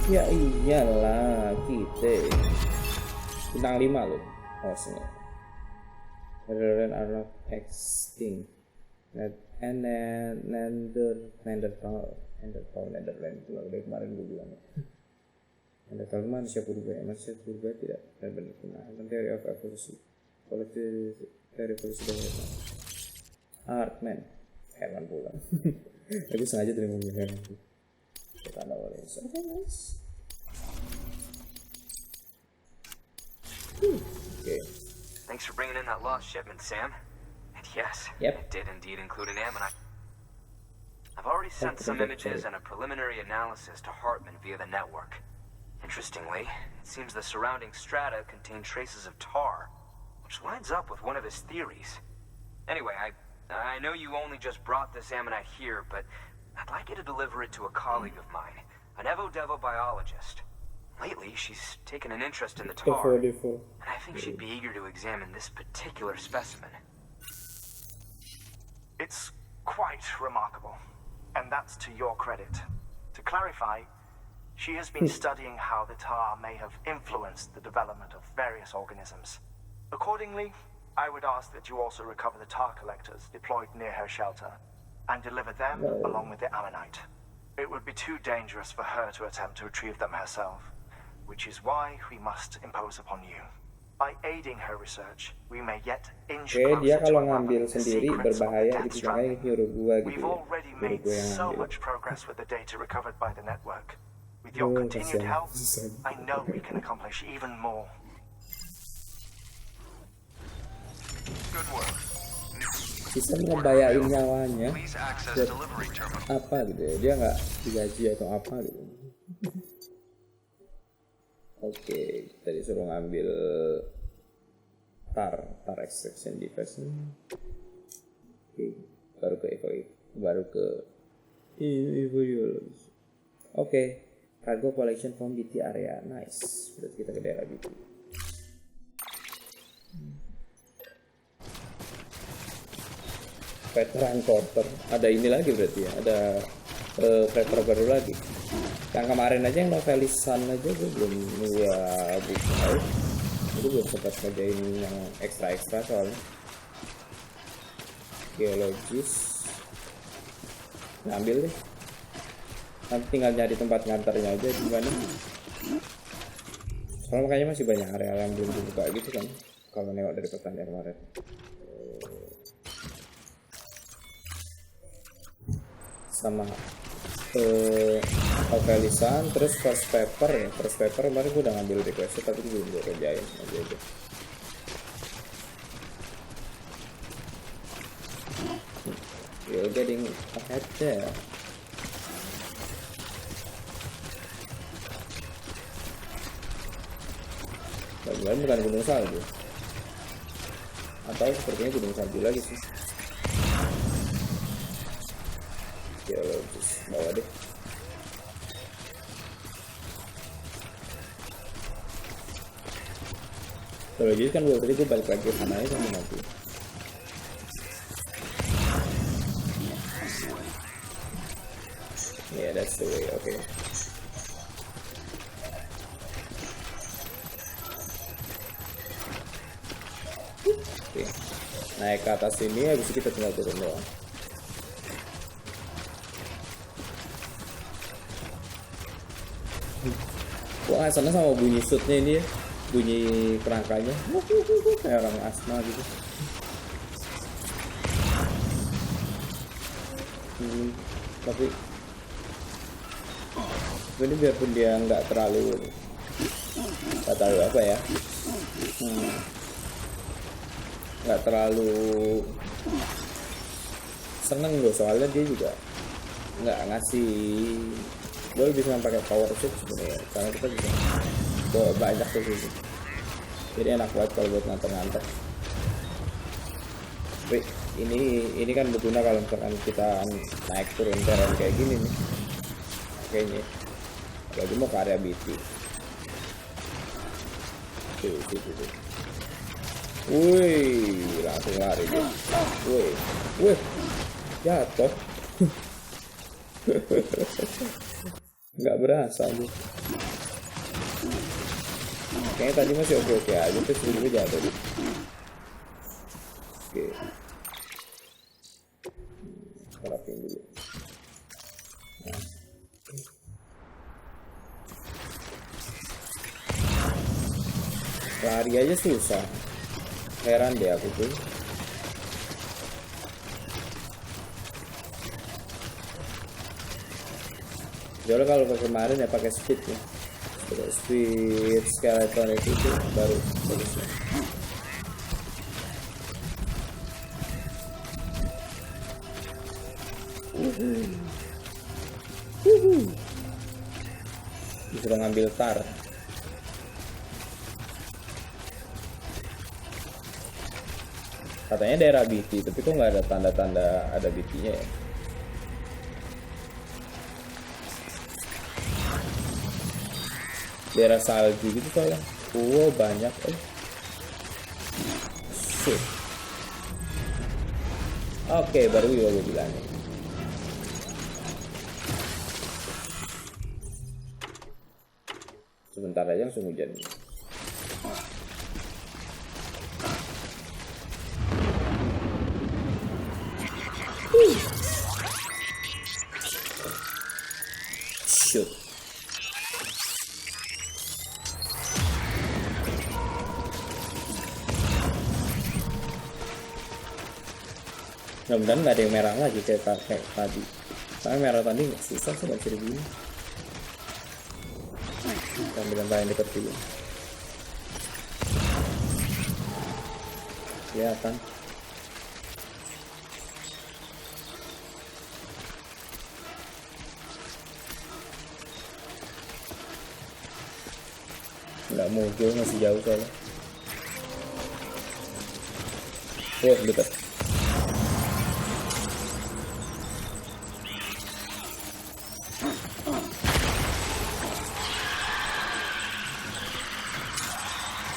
Ya iyalah, kita bintang 5 loh hostnya. Netherlands are not extinct. Netherlands itu udah kemarin gue bilang. Netherlands manusia purba tidak benar-benar punah. Theory of evolution. Teori evolusi dan Heartman. Heartman pula. Aku sengaja dari ngomongin Heartman. Okay, nice. Thanks for bringing in that lost shipment, Sam. yes, Yep. it did indeed include an ammonite. I've already sent some images and a preliminary analysis to Heartman via the network. Interestingly, it seems the surrounding strata contain traces of tar, which lines up with one of his theories. Anyway, I know you only just brought this ammonite here, but I'd like you to deliver it to a colleague of mine, an Evo-Devo biologist. Lately, she's taken an interest in the tar, and I think she'd be eager to examine this particular specimen. It's quite remarkable, and that's to your credit. To clarify, she has been studying how the tar may have influenced the development of various organisms. Accordingly, I would ask that you also recover the tar collectors deployed near her shelter and deliver them along with the ammonite. It would be too dangerous for her to attempt to retrieve them herself, which is why we must impose upon you. By aiding her research, we may yet inch Oke, dia closer to kalau ngambil unraveling the sendiri secrets of the berbahaya, Death itu makanya Stranding. nyuruh gua gitu. We've already Nyuruh made gua yang so ngambil. much progress with the data recovered by the network. With your Oh, continued kasihan. help, I know we can accomplish even more. Good work. Sistem ngebayain nyawanya Please access buat delivery terminal. apa gitu ya, dia nggak digaji atau apa gitu. Oke, kita disuruh ngambil tar extraction device. Oke, baru ke Evo. Oke, cargo collection from BT area, nice. Berarti kita ke daerah BT. Veteran quarter, ada ini lagi berarti ya, ada veteran baru lagi. Yang kemarin aja yang novelisan aja gue belum buka, itu belum sempat kerjain yang ekstra soalnya. Geologis, ngambil deh. Nanti tinggal nyari tempat ngantarnya aja gimana. Soalnya makanya masih banyak area yang belum dibuka gitu kan. Kalau nengok dari pertanyaan kemarin. Sama novelisan, terus first paper kemarin gue udah ngambil request tapi belum gue kerjain aja. You're getting ahead there. Bagaimana bukan gunung salju, atau sepertinya gunung salju lagi sih. Geologis bawa deh. Geologis kan tadi gue balik lagi ke sana aja sama nanti. Yeah, that's the way. Okay. Okay. Naik ke atas sini, habis itu kita tinggal turun doang. Wah, sana sama bunyi shootnya ini ya, bunyi kerangkanya kayak orang asma gitu. Tapi ini biarpun dia nggak terlalu apa ya, nggak terlalu seneng loh, soalnya dia juga nggak ngasih. Gue bisa pakai power shoot sebenarnya, karena kita bisa bawa banyak tuh gitu. Jadi enak banget kalau buat nganter-nganter. Tapi ini kan berguna kalau misalkan kita naik turun terren kayak gini nih. Kayaknya lagi mau ke area BT. Tuh. Wih, langsung lari dia. Wih, jatuh. Nggak berasa aja. Kayaknya tadi masih oke aja, terus tiba-tiba jatuh. Oke. Rapin dulu. Nah. Lari aja susah. Heran deh aku tuh. Jadi kalau kemarin ya pakai speed ya, speed skeleton itu baru bagusnya. Disuruh ngambil tar. Katanya daerah BT, tapi kok nggak ada tanda-tanda ada BT-nya ya? Daerah salju gitu soalnya. Banyak. Shit. Oke, baru juga gue bilangin. Sebentar aja langsung hujan. Shoot. Mudah-mudahan nggak ada yang merah lagi kayak tadi. Karena merah tadi nggak susah sih, nggak bisa dibeli. Ambil yang paling dekat dulu. Kelihatan. Nggak muncul, masih jauh soalnya. Dekat.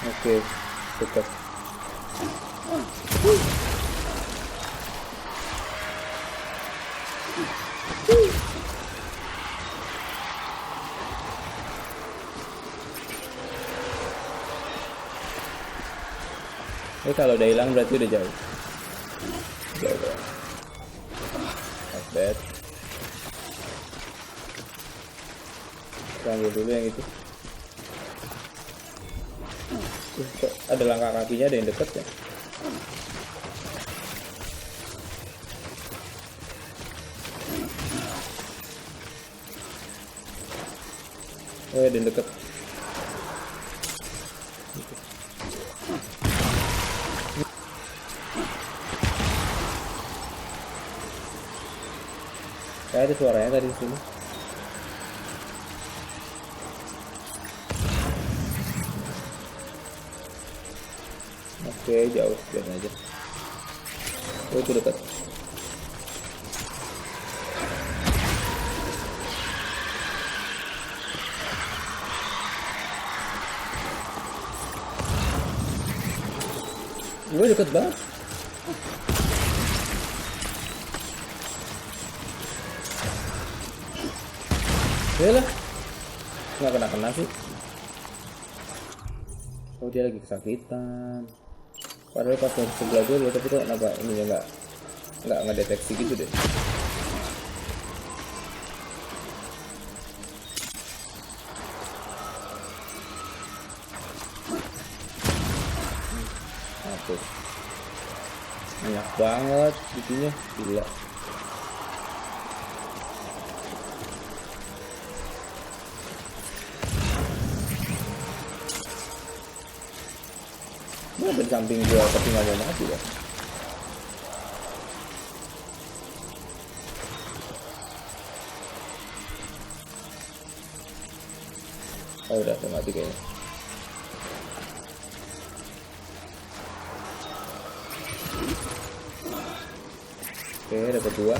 Oke, dekat. Kalau udah hilang berarti udah jauh. Jauh. Update. Ambil dulu yang itu. Kok ada langkah kakinya, ada yang deket ya? Oh, ada yang deket. Kayak ada suaranya tadi di sini. Oke, jauh, biarin aja. Oh, itu dekat. Gue deket banget. Yalah, nggak kena sih. Oh, dia lagi kesakitan. Padahal pas dari sebelah gue loh, tapi kok kenapa ini ya nggak ngedeteksi gitu deh. Hapus. Banyak banget itunya, gila. Ada samping gua tapi nggak mau mati ya. Oh, udah mati kayaknya. Oke, dapat 2.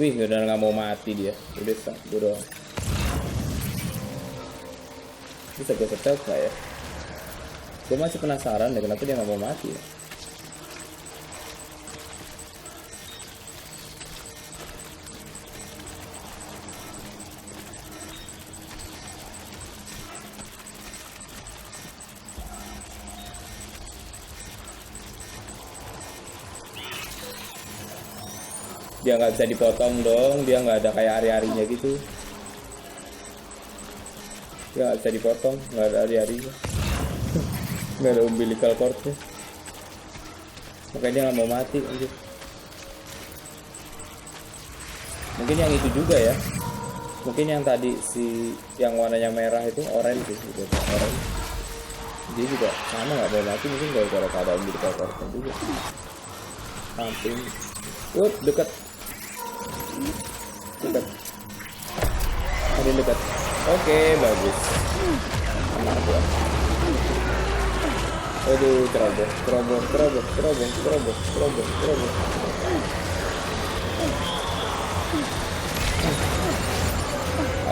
Wih, udah nggak mau mati dia. Udah gue doang. Bisa gue stealth nggak ya? Gue masih penasaran deh kenapa dia nggak mau mati ya. Dia nggak bisa dipotong dong, dia nggak ada kayak hari-harinya gitu. Dia nggak bisa dipotong, nggak ada hari-harinya. Nggak ada umbilical cordnya. Makanya dia nggak mau mati anjir. Mungkin yang itu juga ya. Mungkin yang tadi si yang warnanya merah itu orange gitu, orange. Dia juga sama nggak mau mati, mungkin gara-gara ada umbilical cordnya juga. Samping. Dekat. Dekat. Ada yang dekat. Oke, bagus. Aman gua. Aduh, terobos.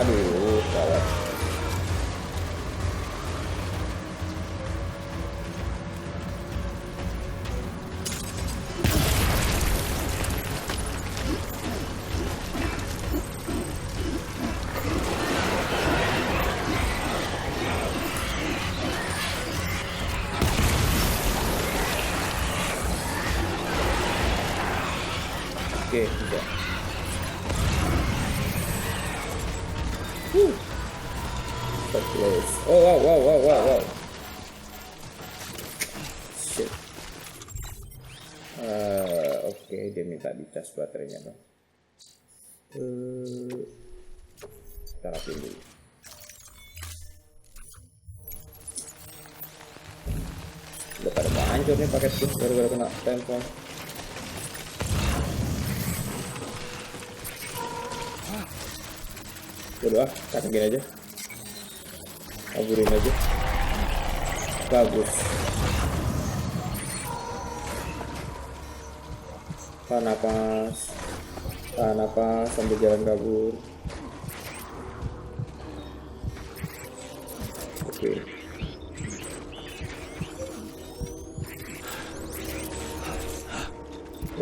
Aduh, gawat. Oke, bisa. So close. Oh, wow. Shit. Oke, dia minta dicas baterainya dong. Kita rapiin dulu. Udah pada mau hancur nih paket gue gara-gara kena tempel. Udah, katakin aja. Kaburin aja. Bagus. Tahan napas sambil jalan kabur. Oke.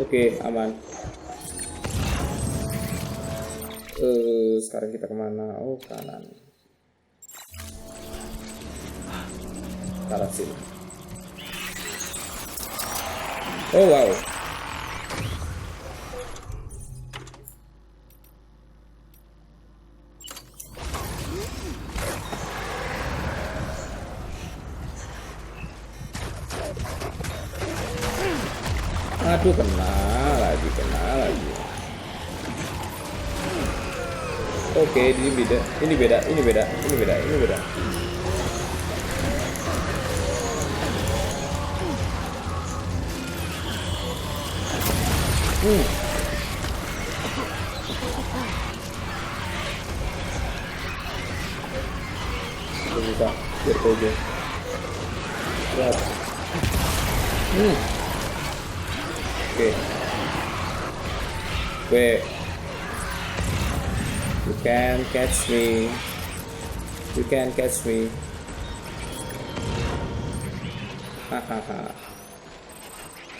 Oke, aman. Sekarang kita kemana? Oh, kanan. Ke arah sini. Oh, wow. Aduh, kena lagi. Oke, ini beda. Bisa, biar aja. Lihat. Oke. Wait. You can't catch me. Hahaha.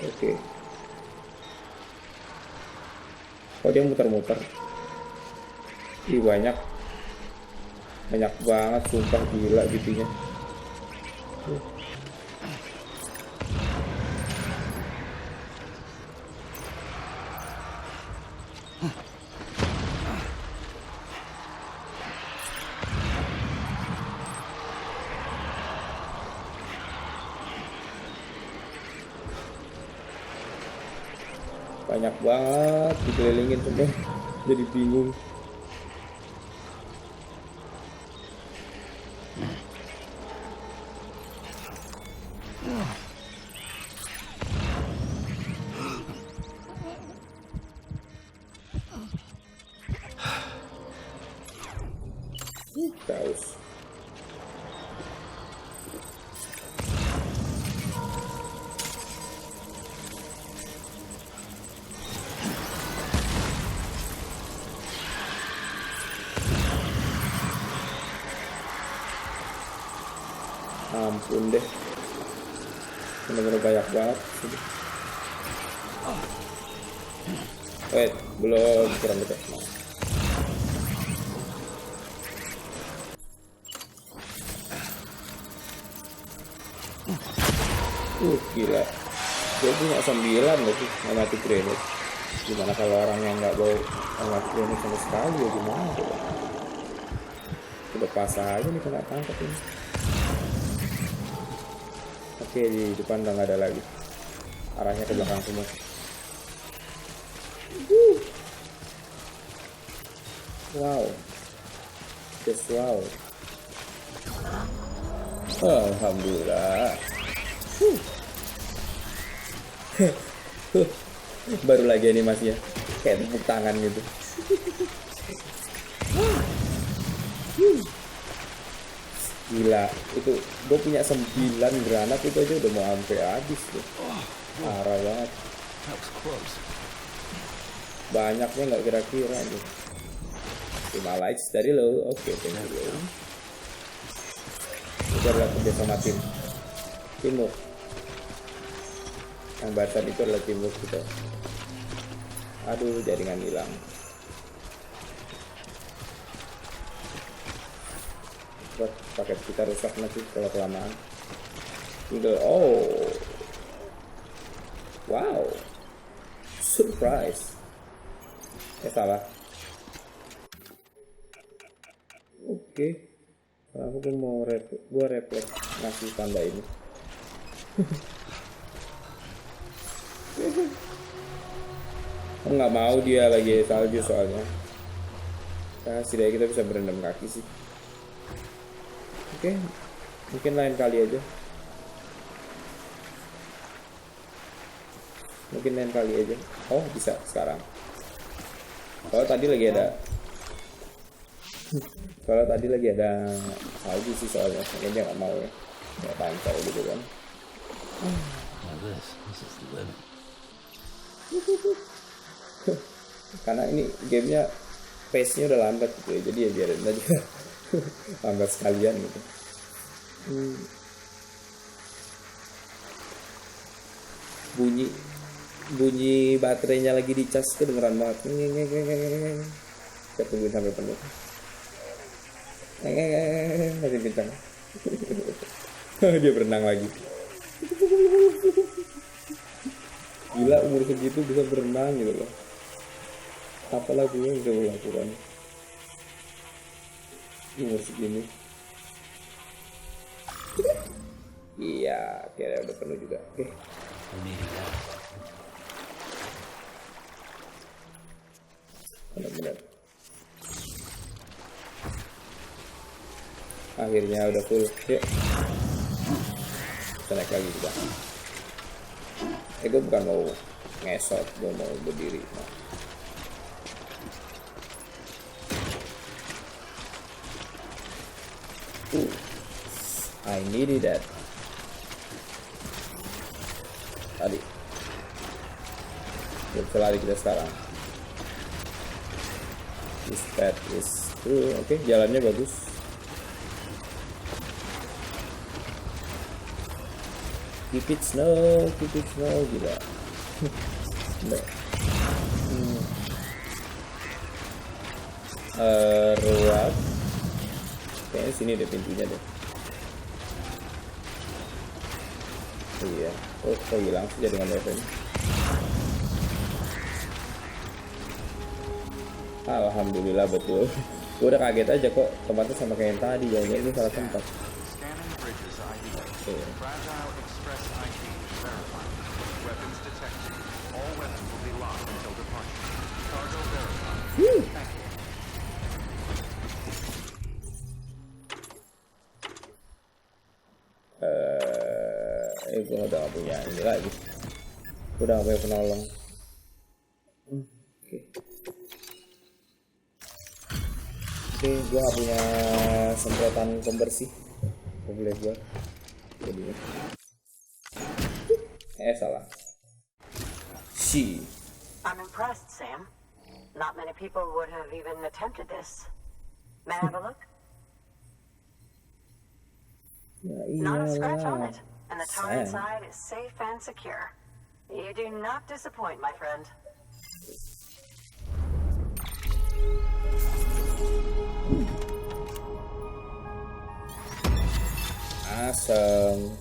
Oke. Kok dia muter-muter? Ih, banyak banget, sumpah gila gitunya. Banyak banget dikelilingin semua, jadi bingung. Kaos. Ampun deh, bener-bener banyak banget. Wait, belum kurang dekat. Gila, dia punya 9 loh sih mati grenade. Gimana kalau orang yang nggak bawa mati grenade sama sekali ya gimana tuh? Udah pas aja nih kena tangkap ini. Oke, di depan udah nggak ada lagi, arahnya ke belakang semua. Wow, just wow. Alhamdulillah. Baru lagi animasinya kayak tepuk tangan gitu. Gila, itu gue punya 9 granat itu aja udah mau sampai habis tuh. Parah banget. Banyaknya nggak kira-kira nih. 5 likes dari lo. Oke, thank you. Itu adalah kerja sama teamwork. Yang barusan itu adalah teamwork kita. Aduh, jaringan hilang. Buat paket kita rusak nanti kalau kelamaan. Tinggal, oh, wow, surprise. Salah. Oke. Aku pun mau refleks ngasih tanda ini. Aku nggak mau dia lagi salju soalnya. Setidaknya kita bisa berendam kaki sih. Oke, mungkin lain kali aja. Oh, bisa sekarang. Kalau tadi lagi ada salju sih soalnya. Mungkin dia nggak mau ya. Kayak pancar gitu kan. Karena ini gamenya pace-nya udah lambat gitu ya. Jadi ya biarin aja. Lambat sekalian gitu. Bunyi baterainya lagi dicas kedengeran banget. Kita tungguin sampai penuh. Masih bintang. Dia berenang lagi. Gila, umur segitu bisa berenang gitu loh. Apalah gue yang bisa melakukan umur segini. Iya, kira udah penuh juga. Oke. Benar-benar. Akhirnya udah full. Yuk. Kita naik lagi juga. Gue bukan mau ngesot, gue mau berdiri. Nah. I needed that. Tadi. Bisa lari kita sekarang. This path is true. Oke, jalannya bagus. Keep it snow, gila. Ruat. Kayaknya sini deh pintunya deh. Iya. Oh, kok hilang sih jaringan wifi ini. Alhamdulillah betul. Gue udah kaget aja kok tempatnya sama kayak yang tadi. Jangan ini salah tempat. Gue udah gak punya ini lagi. Gue udah gak punya penolong. Oke, gue gak punya semprotan pembersih. Boleh gue jadinya. Salah. I'm impressed, Sam. Not many people would have even attempted this. May I have a look? Not a scratch on it. And the tower inside is safe and secure. You do not disappoint, my friend. Awesome.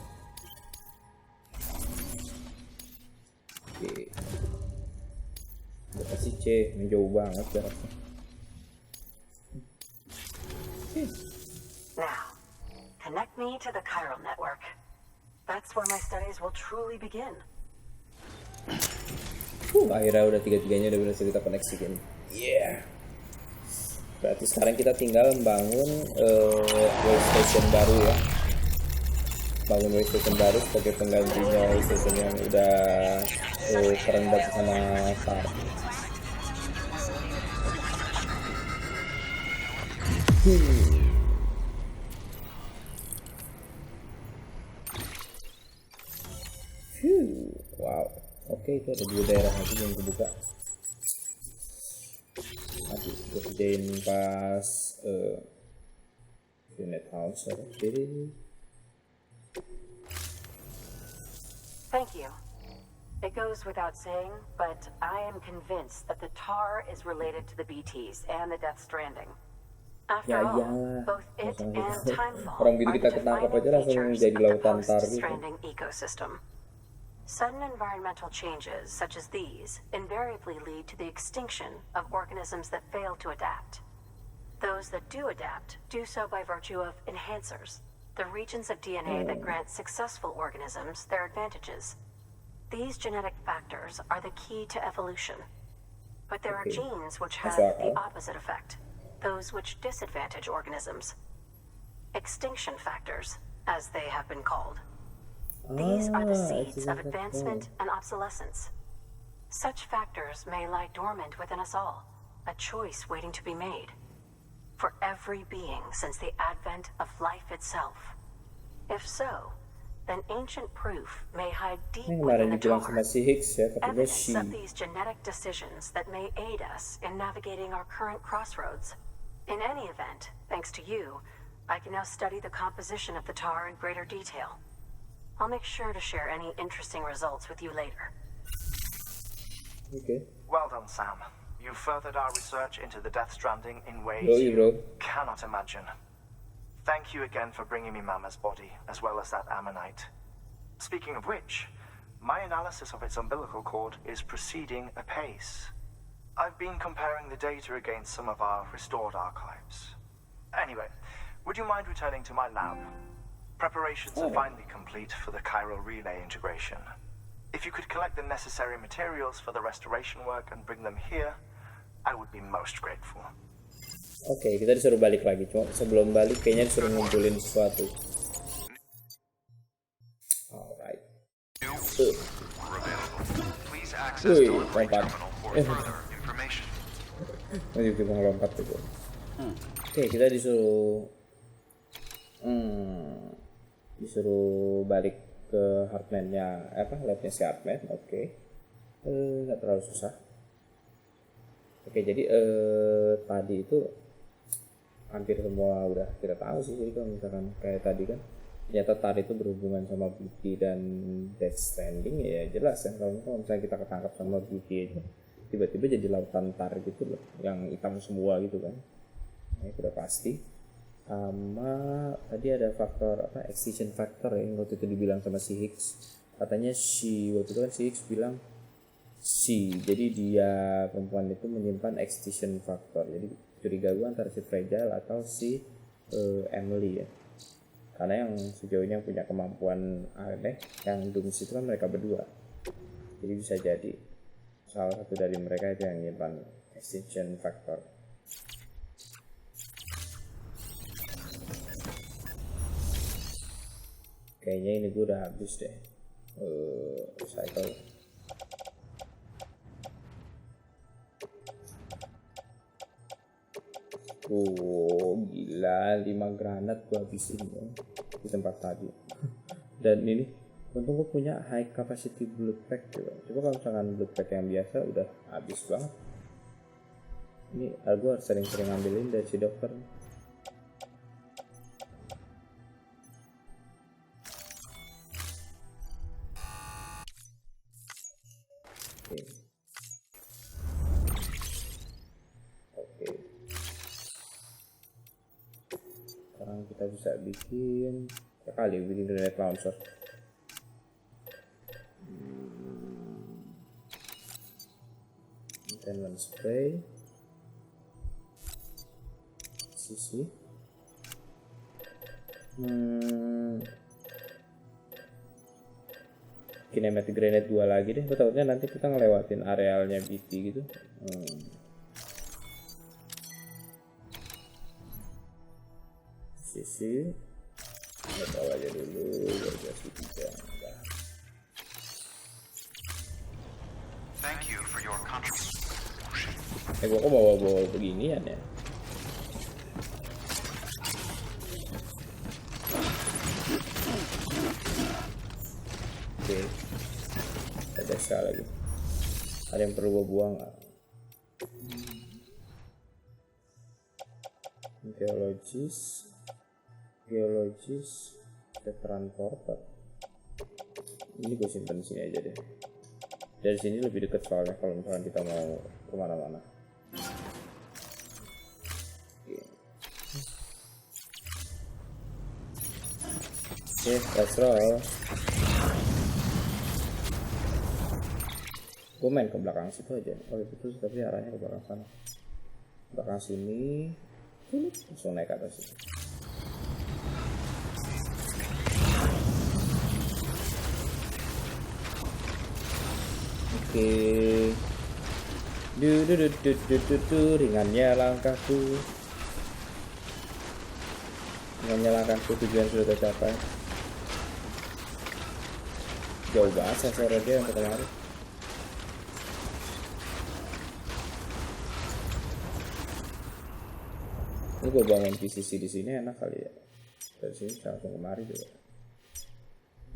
Oke. Kasih C, menjauh banget jaraknya. Now, connect me to the Chiral Network. That's where my studies will truly begin. Akhirnya udah tiga-tiganya udah berhasil kita koneksikan. Yeah. Berarti sekarang kita tinggal membangun workstation baru ya. bangun way station baru sebagai penggantinya way station yang udah kerendat sama tar. Wow, oke, itu ada 2 daerah lagi yang kebuka. Nanti gue kerjain pas unit house. Jadi Thank you. It goes without saying, but I am convinced that the tar is related to the BTs and the Death Stranding. After all, both it and Timefall orang gitu are kita the ketangkap aja defining langsung features jadi of the lautan tar gitu. post-Stranding ecosystem. Sudden environmental changes such as these invariably lead to the extinction of organisms that fail to adapt. Those that do adapt do so by virtue of enhancers, the regions of DNA that grant successful organisms their advantages. These genetic factors are the key to evolution. But there are genes which have the opposite effect, those which disadvantage organisms. Extinction factors, as they have been called. These are the seeds of advancement and obsolescence. Such factors may lie dormant within us all, a choice waiting to be made. For every being since the advent of life itself. If so, then ancient proof may hide deep within the tar, evidence of these genetic decisions that may aid us in navigating our current crossroads. In any event, thanks to you, I can now study the composition of the tar in greater detail. I'll make sure to share any interesting results with you later. Okay. Well done, Sam. You furthered our research into the Death Stranding in ways bro. cannot imagine. Thank you again for bringing me Mama's body, as well as that ammonite. Speaking of which, my analysis of its umbilical cord is proceeding apace. I've been comparing the data against some of our restored archives. Anyway, would you mind returning to my lab? Preparations are finally complete for the chiral relay integration. If you could collect the necessary materials for the restoration work and bring them here, I would be most grateful. Oke, kita disuruh balik lagi. Cuma sebelum balik kayaknya disuruh ngumpulin sesuatu. Alright. Wih, lompat. Masih kita ngelompat tuh. Oke, kita disuruh balik ke Heartman-nya, labnya si Heartman. Oke. Nggak terlalu susah. Oke, jadi tadi itu hampir semua udah kita tahu sih. Jadi kalau misalkan kayak tadi kan ternyata tar itu berhubungan sama BT dan Death Stranding, ya jelas kan. Kalau misalnya kita ketangkap sama BT aja tiba-tiba jadi lautan tar gitu loh, yang hitam semua gitu kan. Nah, itu udah pasti. Sama tadi ada faktor extinction factor ya, yang waktu itu dibilang sama si Higgs. Katanya waktu itu kan si Higgs bilang jadi dia perempuan itu menyimpan extinction factor. Jadi curiga gue antara si Fragile atau si Emily ya, karena yang sejauh ini yang punya kemampuan aneh yang Dooms itu kan mereka berdua. Jadi bisa jadi salah satu dari mereka itu yang menyimpan extinction factor. Kayaknya ini gue udah habis deh recycle. Gila, 5 granat gue habisin ya di tempat tadi. Dan ini untung gue punya high capacity blood pack juga. Coba kalau misalkan blood pack yang biasa udah habis banget. Ini gue harus sering-sering ngambilin dari si dokter. Oke. Sekarang kita bisa bikin grenade launcher. Containment spray. Sisi. Kinematic grenade 2 lagi deh. Gue takutnya nanti kita ngelewatin arealnya BT gitu. Sisi. Bawa aja dulu Versi PC. Thank you for your contribution. Gua kok bawa beginian ya. Oke. Ada sekali lagi. Ada yang perlu gua buang nggak? Geologis, transporter. Ini gue simpen sini aja deh. Dari sini lebih dekat soalnya kalau misalkan kita mau kemana-mana. Oke, let's roll. Gue main ke belakang situ aja. Oh itu tapi arahnya ke belakang sana. Belakang sini, langsung naik ke atas sini. Oke. Ringannya langkahku. Tujuan sudah tercapai. Jauh banget sensornya dia yang kemarin. Ini gue bangun PCC di sini enak kali ya. Dari sini langsung kemari juga.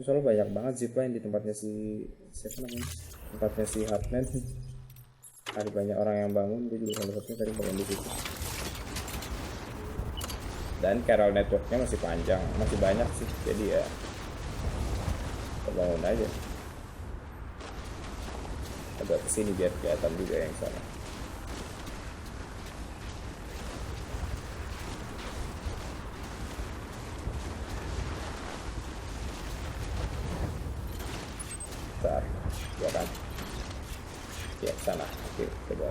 Soalnya banyak banget zipline di tempatnya siapa namanya? Tempatnya si Heartman. Ada banyak orang yang bangun, gue juga salah satunya tadi bangun di situ. Dan Chiral Networknya masih panjang, masih banyak sih, jadi ya bangun aja. Agak kesini biar kelihatan juga yang sana. Bentar, ya kan? Ya sana, oke, coba.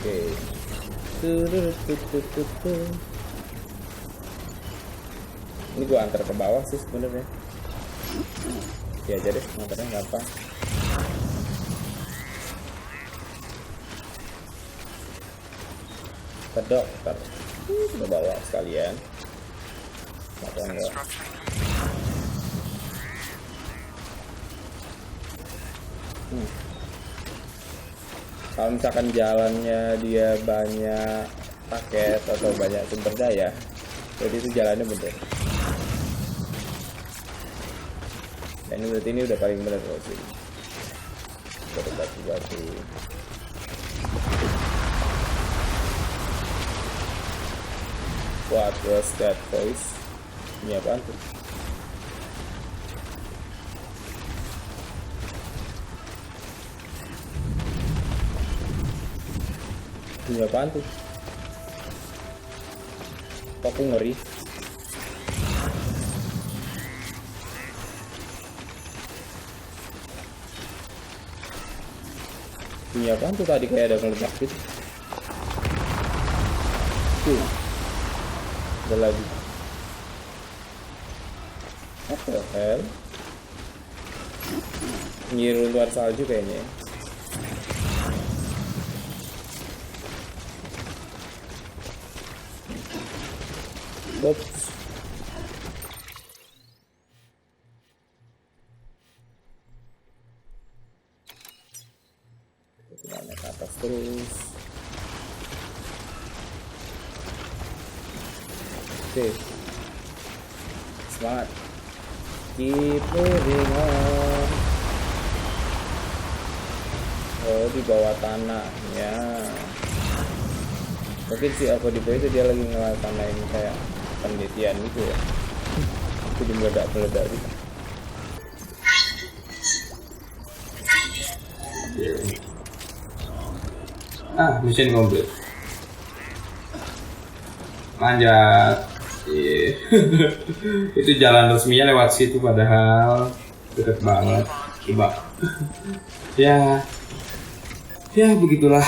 Oke. Ini gua antar ke bawah sih sebenarnya. Ya aja deh, antarnya gampang. Ke dokter. Ke bawah sekalian. Atau enggak? Kalau misalkan jalannya dia banyak paket atau banyak sumber daya, jadi itu jalannya bener. Dan ini berarti ini udah paling bener loh sih. Batu-batu. What was that voice? Ini apaan tuh? Ini apaan tuh? Kok aku ngeri? Ini apaan tuh tadi kayak ada meledak gitu? Tuh. Ada lagi. What the hell? Nyiru luar salju kayaknya. Oops. Kita naik ke atas terus. Oke. Semangat. Keep moving on. Oh, di bawah tanahnya. Mungkin si Alpha Depot itu dia lagi ngelatanain kayak penelitian gitu ya. Jadi meledak-meledak gitu. Mission complete. Manjat. Itu jalan resminya lewat situ padahal deket banget. Coba. Ya begitulah.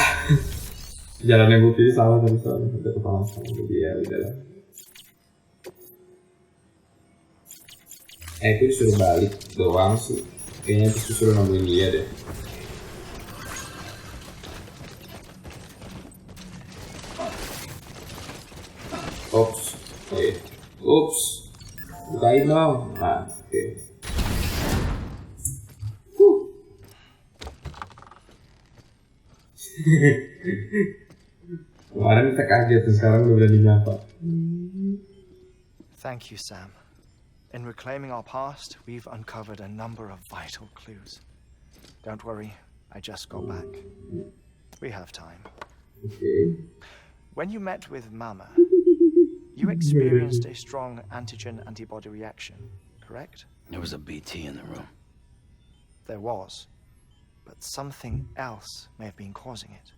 Jalan yang gue pilih salah tadi soalnya udah kepala sama, jadi ya udahlah. Itu disuruh balik doang sih. Kayaknya disuruh nemuin dia deh. Oops. dong. Nah, oke. Kemarin kita kaget tuh, sekarang udah berani nyapa. Thank you, Sam. In reclaiming our past, we've uncovered a number of vital clues. Don't worry, I just got back. We have time. Okay. When you met with Mama, you experienced a strong antigen-antibody reaction, correct? There was a BT in the room. There was, but something else may have been causing it.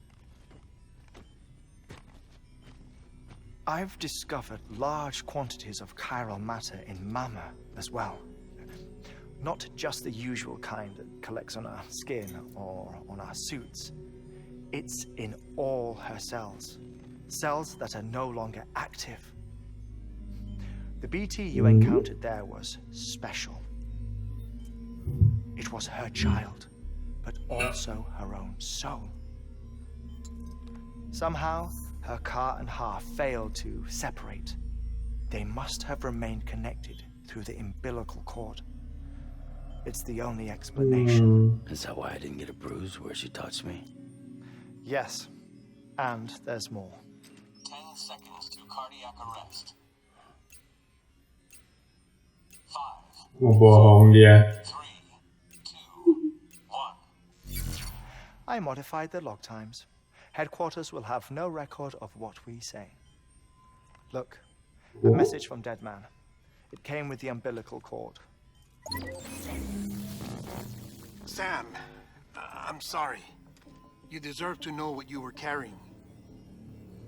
I've discovered large quantities of chiral matter in Mama as well. Not just the usual kind that collects on our skin or on our suits. It's in all her cells. Cells that are no longer active. The BT you encountered there was special. It was her child, but also her own soul. Somehow, her car and half failed to separate. They must have remained connected through the umbilical cord. It's the only explanation. Is that why I didn't get a bruise where she touched me? Yes, and there's more. 10 seconds to cardiac arrest. 5, Ngebohong dia. 3, 2, 1. I modified the log times. Headquarters will have no record of what we say. Look, a message from Dead Man. It came with the umbilical cord. Sam, I'm sorry. You deserve to know what you were carrying.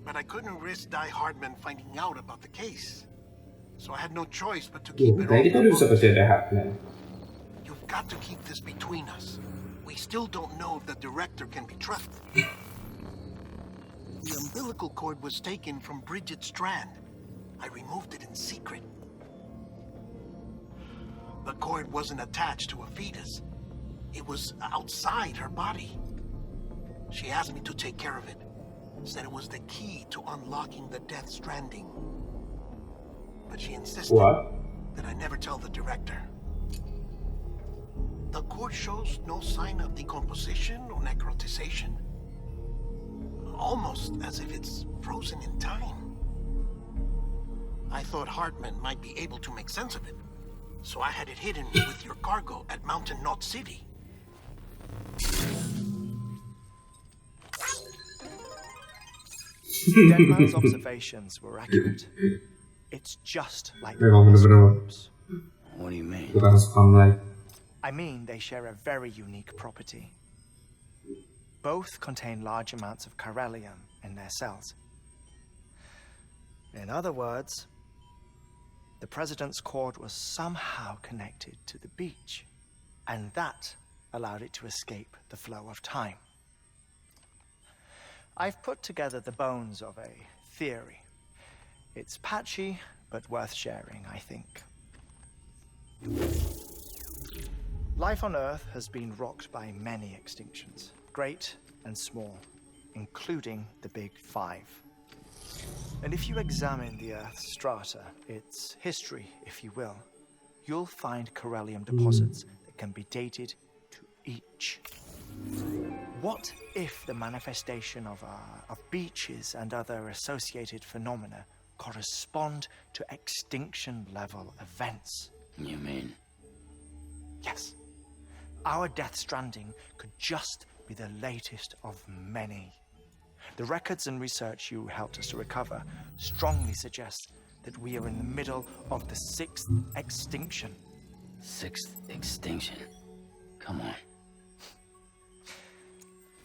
But I couldn't risk Heartman finding out about the case. So I had no choice but to keep it all. Tadi kan bisa pasti ada Heartman. You've got to keep this between us. We still don't know if the director can be trusted. The umbilical cord was taken from Bridget Strand. I removed it in secret. The cord wasn't attached to a fetus. It was outside her body. She asked me to take care of it. Said it was the key to unlocking the Death Stranding. But she insisted that I never tell the director. The cord shows no sign of decomposition or necrotization. Almost as if it's frozen in time. I thought Heartman might be able to make sense of it. So I had it hidden with your cargo at Mountain Knot City. Dead Man's observations were accurate. It's just like Memang bener-bener. What do you mean? Kita harus paham lagi. I mean, they share a very unique property. Both contain large amounts of chiralium in their cells. In other words, the president's cord was somehow connected to the beach, and that allowed it to escape the flow of time. I've put together the bones of a theory. It's patchy, but worth sharing, I think. Life on Earth has been rocked by many extinctions, great and small, including the Big Five. And if you examine the Earth's strata, its history, if you will, you'll find chiralium deposits that can be dated to each. What if the manifestation of beaches and other associated phenomena correspond to extinction-level events? You mean? Yes. Our Death Stranding could just be the latest of many. The records and research you helped us to recover strongly suggest that we are in the middle of the 6th extinction. 6th extinction? Come on.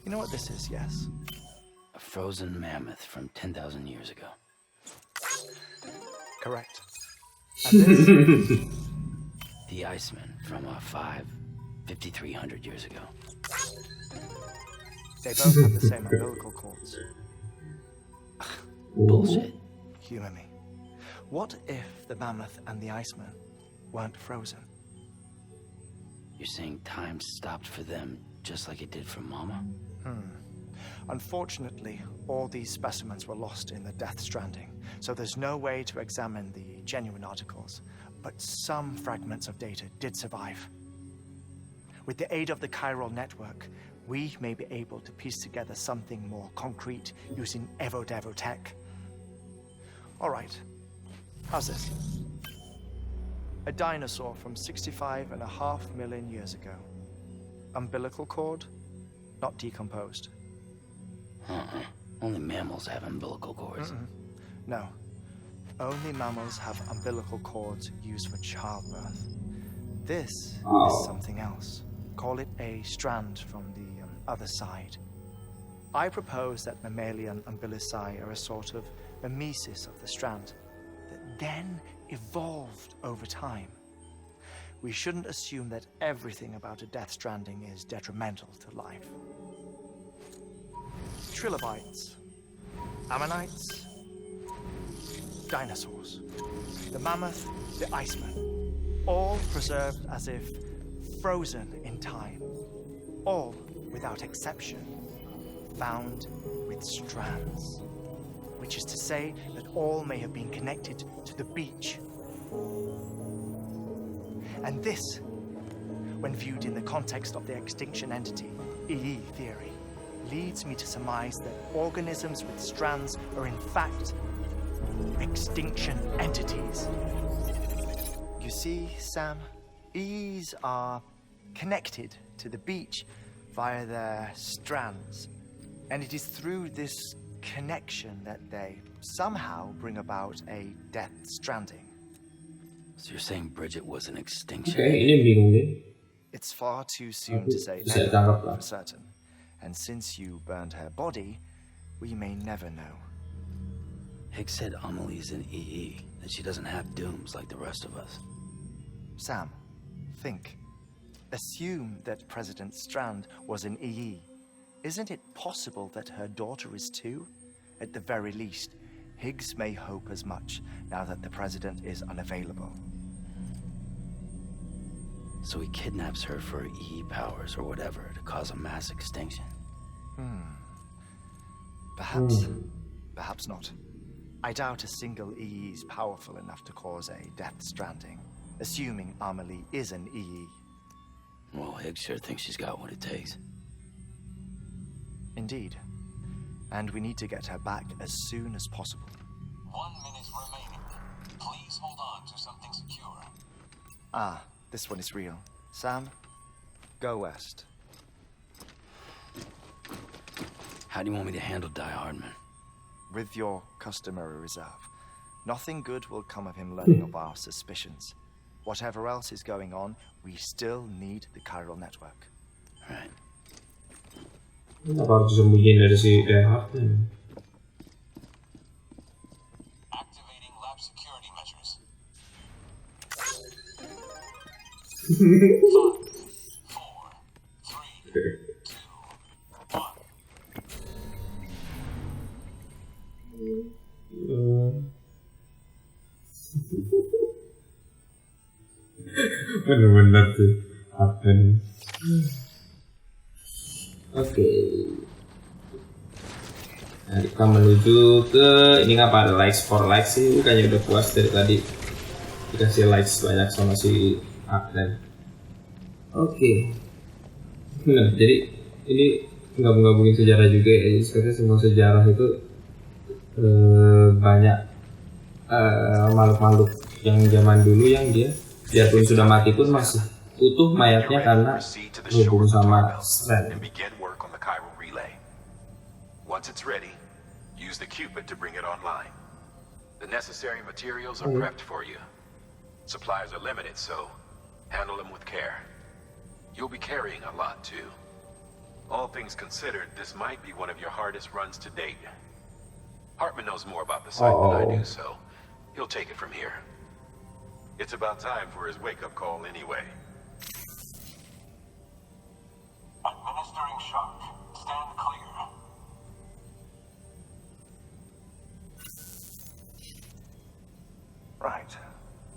You know what this is, yes? A frozen mammoth from 10,000 years ago. Correct. And this? The Iceman from 5,300 years ago. They both have the same umbilical cords. Bullshit. Humor me. What if the mammoth and the Iceman weren't frozen? You're saying time stopped for them just like it did for Mama? Unfortunately, all these specimens were lost in the Death Stranding, so there's no way to examine the genuine articles. but some fragments of data did survive. With the aid of the Chiral Network, we may be able to piece together something more concrete using Evo-Devo tech. All right, how's this? A dinosaur from 65.5 million years ago. Umbilical cord, not decomposed. Only mammals have umbilical cords. No. Only mammals have umbilical cords used for childbirth. This is something else. Call it a strand from the other side. I propose that mammalian umbilici are a sort of mimesis of the strand that then evolved over time. We shouldn't assume that everything about a death stranding is detrimental to life. Trilobites, ammonites, dinosaurs, the mammoth, the iceman, all preserved as if frozen in time, all without exception, found with strands, which is to say that all may have been connected to the beach. And this, when viewed in the context of the extinction entity, EE theory, leads me to surmise that organisms with strands are in fact extinction entities. You see, Sam, EEs are connected to the beach via their strands. And it is through this connection that they somehow bring about a death stranding. So you're saying Bridget was an extinction? Oke, ini bingung nih. It's far too soon to say Bisa anything ditangkap lah. for certain. And since you burned her body, we may never know. Higgs said Amelie's an EE, that she doesn't have dooms like the rest of us. Sam, think. Assume that President Strand was an EE. Isn't it possible that her daughter is too? At the very least, Higgs may hope as much now that the president is unavailable. So he kidnaps her for EE powers or whatever to cause a mass extinction. Perhaps. Perhaps not. I doubt a single EE is powerful enough to cause a death stranding, assuming Amelie is an EE. Well, Higgs sure thinks she's got what it takes. Indeed. And we need to get her back as soon as possible. 1 minute remaining. Please hold on to something secure. Ah, this one is real. Sam, go west. How do you want me to handle Heartman? With your customary reserve. Nothing good will come of him learning of our suspicions. Whatever else is going on, we still need the Chiral Network. Right. Kenapa harus disembunyiin dari si Heartman? Activating lab security measures. 5, 4, 3, 2, 1. Bener-bener tuh Heartman. Oke. Nah, kita menuju ke ini apa ada likes for likes sih, bukannya udah puas dari tadi dikasih likes banyak sama si Heartman. Oke. Nah, jadi ini gabung-gabungin sejarah juga ya. Sebenarnya semua sejarah itu banyak makhluk-makhluk yang zaman dulu yang dia biarpun sudah mati pun masih utuh mayatnya karena hubung sama Strand. Once it's ready, use the Cupid to bring it online. The necessary materials are prepped for you. Supplies are limited, so handle them with care. You'll be carrying a lot too. All things considered, this might be one of your hardest runs to date. Heartman knows more about the site than I do, so he'll take it from here. It's about time for his wake-up call anyway. Administering shock. Stand clear. Right.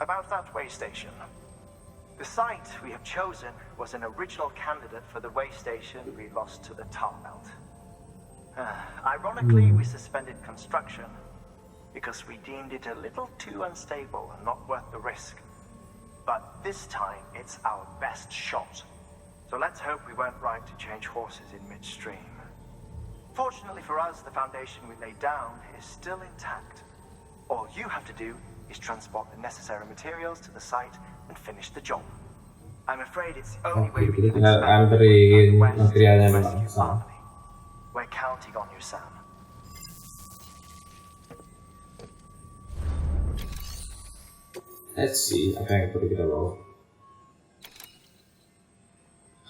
About that way station. The site we have chosen was an original candidate for the way station we lost to the tar belt. Ironically, we suspended construction because we deemed it a little too unstable and not worth the risk. But this time, it's our best shot. So let's hope we weren't right to change horses in midstream. Fortunately for us, the foundation we laid down is still intact. All you have to do is transport the necessary materials to the site and finish the job. I'm afraid it's the only way we can expand the West rescue family. We're counting on you, Sam. Let's see apa yang perlu kita bawa.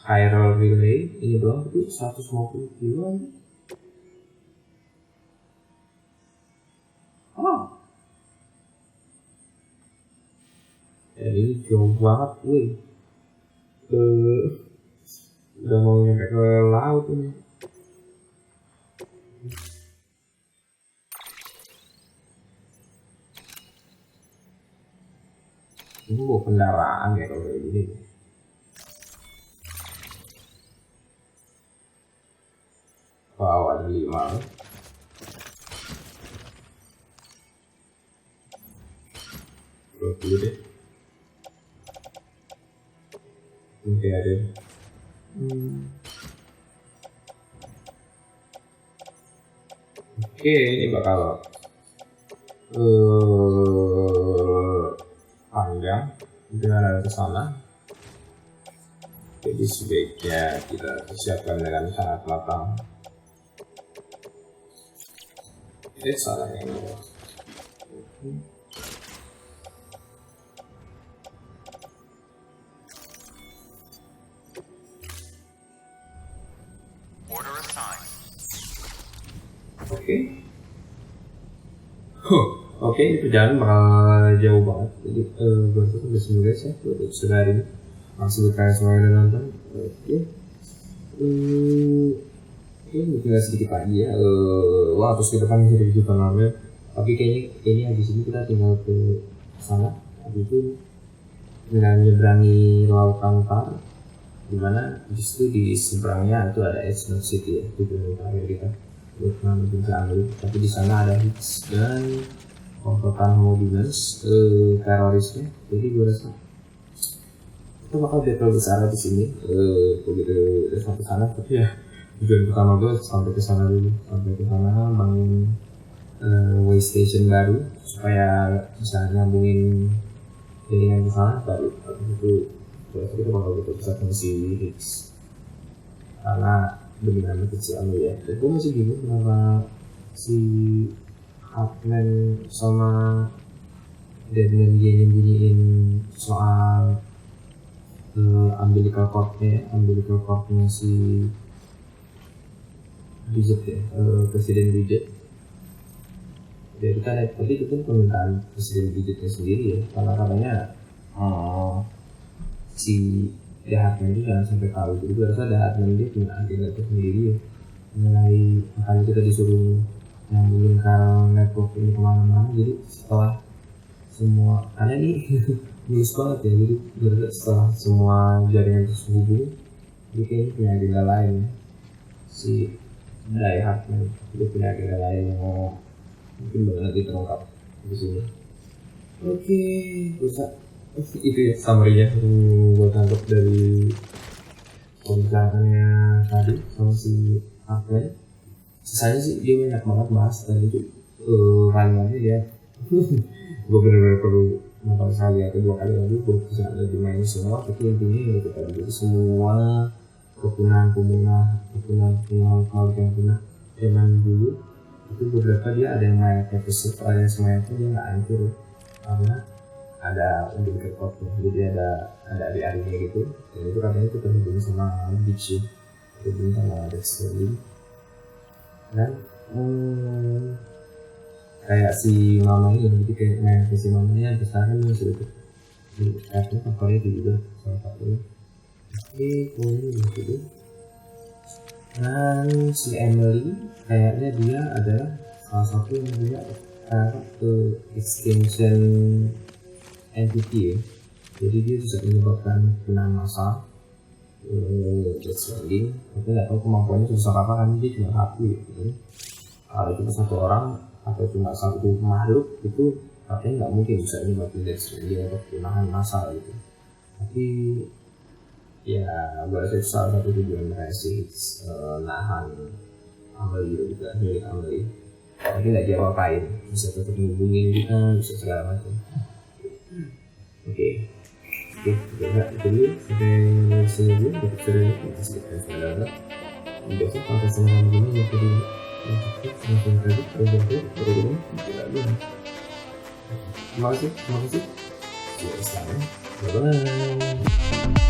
Chiral relay ini doang itu 150 kilo aja. Oh. Ini jauh banget, wih. Udah mau nyampe ke laut ini. Ini bawa kendaraan ya kalau kayak gini. Wow, ada 5. Dulu deh. Oke, ada. Oke, ini bakal panjang perjalanan ke sana. Jadi sebaiknya kita persiapkan dengan sangat matang. Ini salah yang ini. Oke, itu jalan bakal jauh banget. Jadi buat itu udah semua guys ya, untuk sehari ini langsung berkaya semuanya udah nonton. Oke, tinggal sedikit lagi ya. Wah, terus ke depan masih ada kehidupan lama. Tapi kayaknya ini habis ini kita tinggal ke sana. Habis itu tinggal nyeberangi lautan Tar, dimana justru di seberangnya itu ada eksklusif ya, tujuan terakhir kita buat menuju Jangan. Tapi di sana ada hits dan konfrontan homodinas terorisnya. Jadi gue rasa kita bakal battle besar di sini. Begitu udah sampai sana, tapi ya tujuan pertama gue sampai ke sana dulu, sampai ke sana bangun way station baru supaya bisa nyambungin jaringan ke sana baru. Habis itu gue rasa kita bakal battle besar sama si hits karena benar-benar kecil ya. Dan gue masih bingung kenapa si Heartman sama Jangan dia nyembunyiin soal umbilical cordnya si Bridget ya, Presiden Bridget. Jadi kan tadi itu kan permintaan Presiden Bridgetnya sendiri ya, karena katanya si Heartman itu jangan sampai tahu. Jadi gue rasa Heartman dia punya agenda sendiri ya, mengenai makanya kita disuruh nyambungin Chiral Network ini kemana-mana. Jadi setelah semua, karena ini mulus banget ya, jadi berarti setelah semua jaringan terhubung, dia kayaknya punya agenda lain ya. Si Heartman dia punya agenda lain yang mau mungkin banget terungkap di sini. Oke, bisa itu ya summary-nya gue tangkap dari pembicaraannya tadi sama si Heartman. Sisanya sih dia banyak banget bahas dan itu run-nya dia gue bener-bener perlu nonton sekali atau 2 kali lagi gue bisa lebih main semua. Tapi intinya itu tadi, jadi semua kepunahan yang punah zaman dulu itu beberapa dia ada yang mayatnya pesut, ada yang semayatnya dia nggak hancur ya, karena ada umbilical cordnya. Jadi ada ari-arinya gitu, dan itu katanya itu terhubung sama beach ya, terhubung sama Stranding. Dan kayak si mama ini, jadi kayak main ke si mamanya besarnya masih itu. Jadi artinya faktornya itu juga salah satunya. Oke, kemudian gitu. Dan si Emily kayaknya dia adalah salah satu yang punya ke extinction entity ya. Jadi dia bisa menyebabkan penahan massal Stranding, tapi nggak tahu kemampuannya sebesar apa kan, dia cuma satu ya gitu. Kalau cuma satu orang atau cuma satu makhluk itu artinya nggak mungkin bisa ini mati dari dia untuk menahan masa gitu. Tapi ya berarti salah satu tujuan mereka sih nahan Amelie juga, milik Amelie. Tapi nggak dia apain, bisa tetap menghubungin kita, bisa segala macam. Oke, kita itu dulu sampai sini dulu untuk episode ini. Kita sekitar sekarang. Besok kalau sama gini ya tadi langsung tadi baru lagi. Terima kasih. See you next time. Bye bye.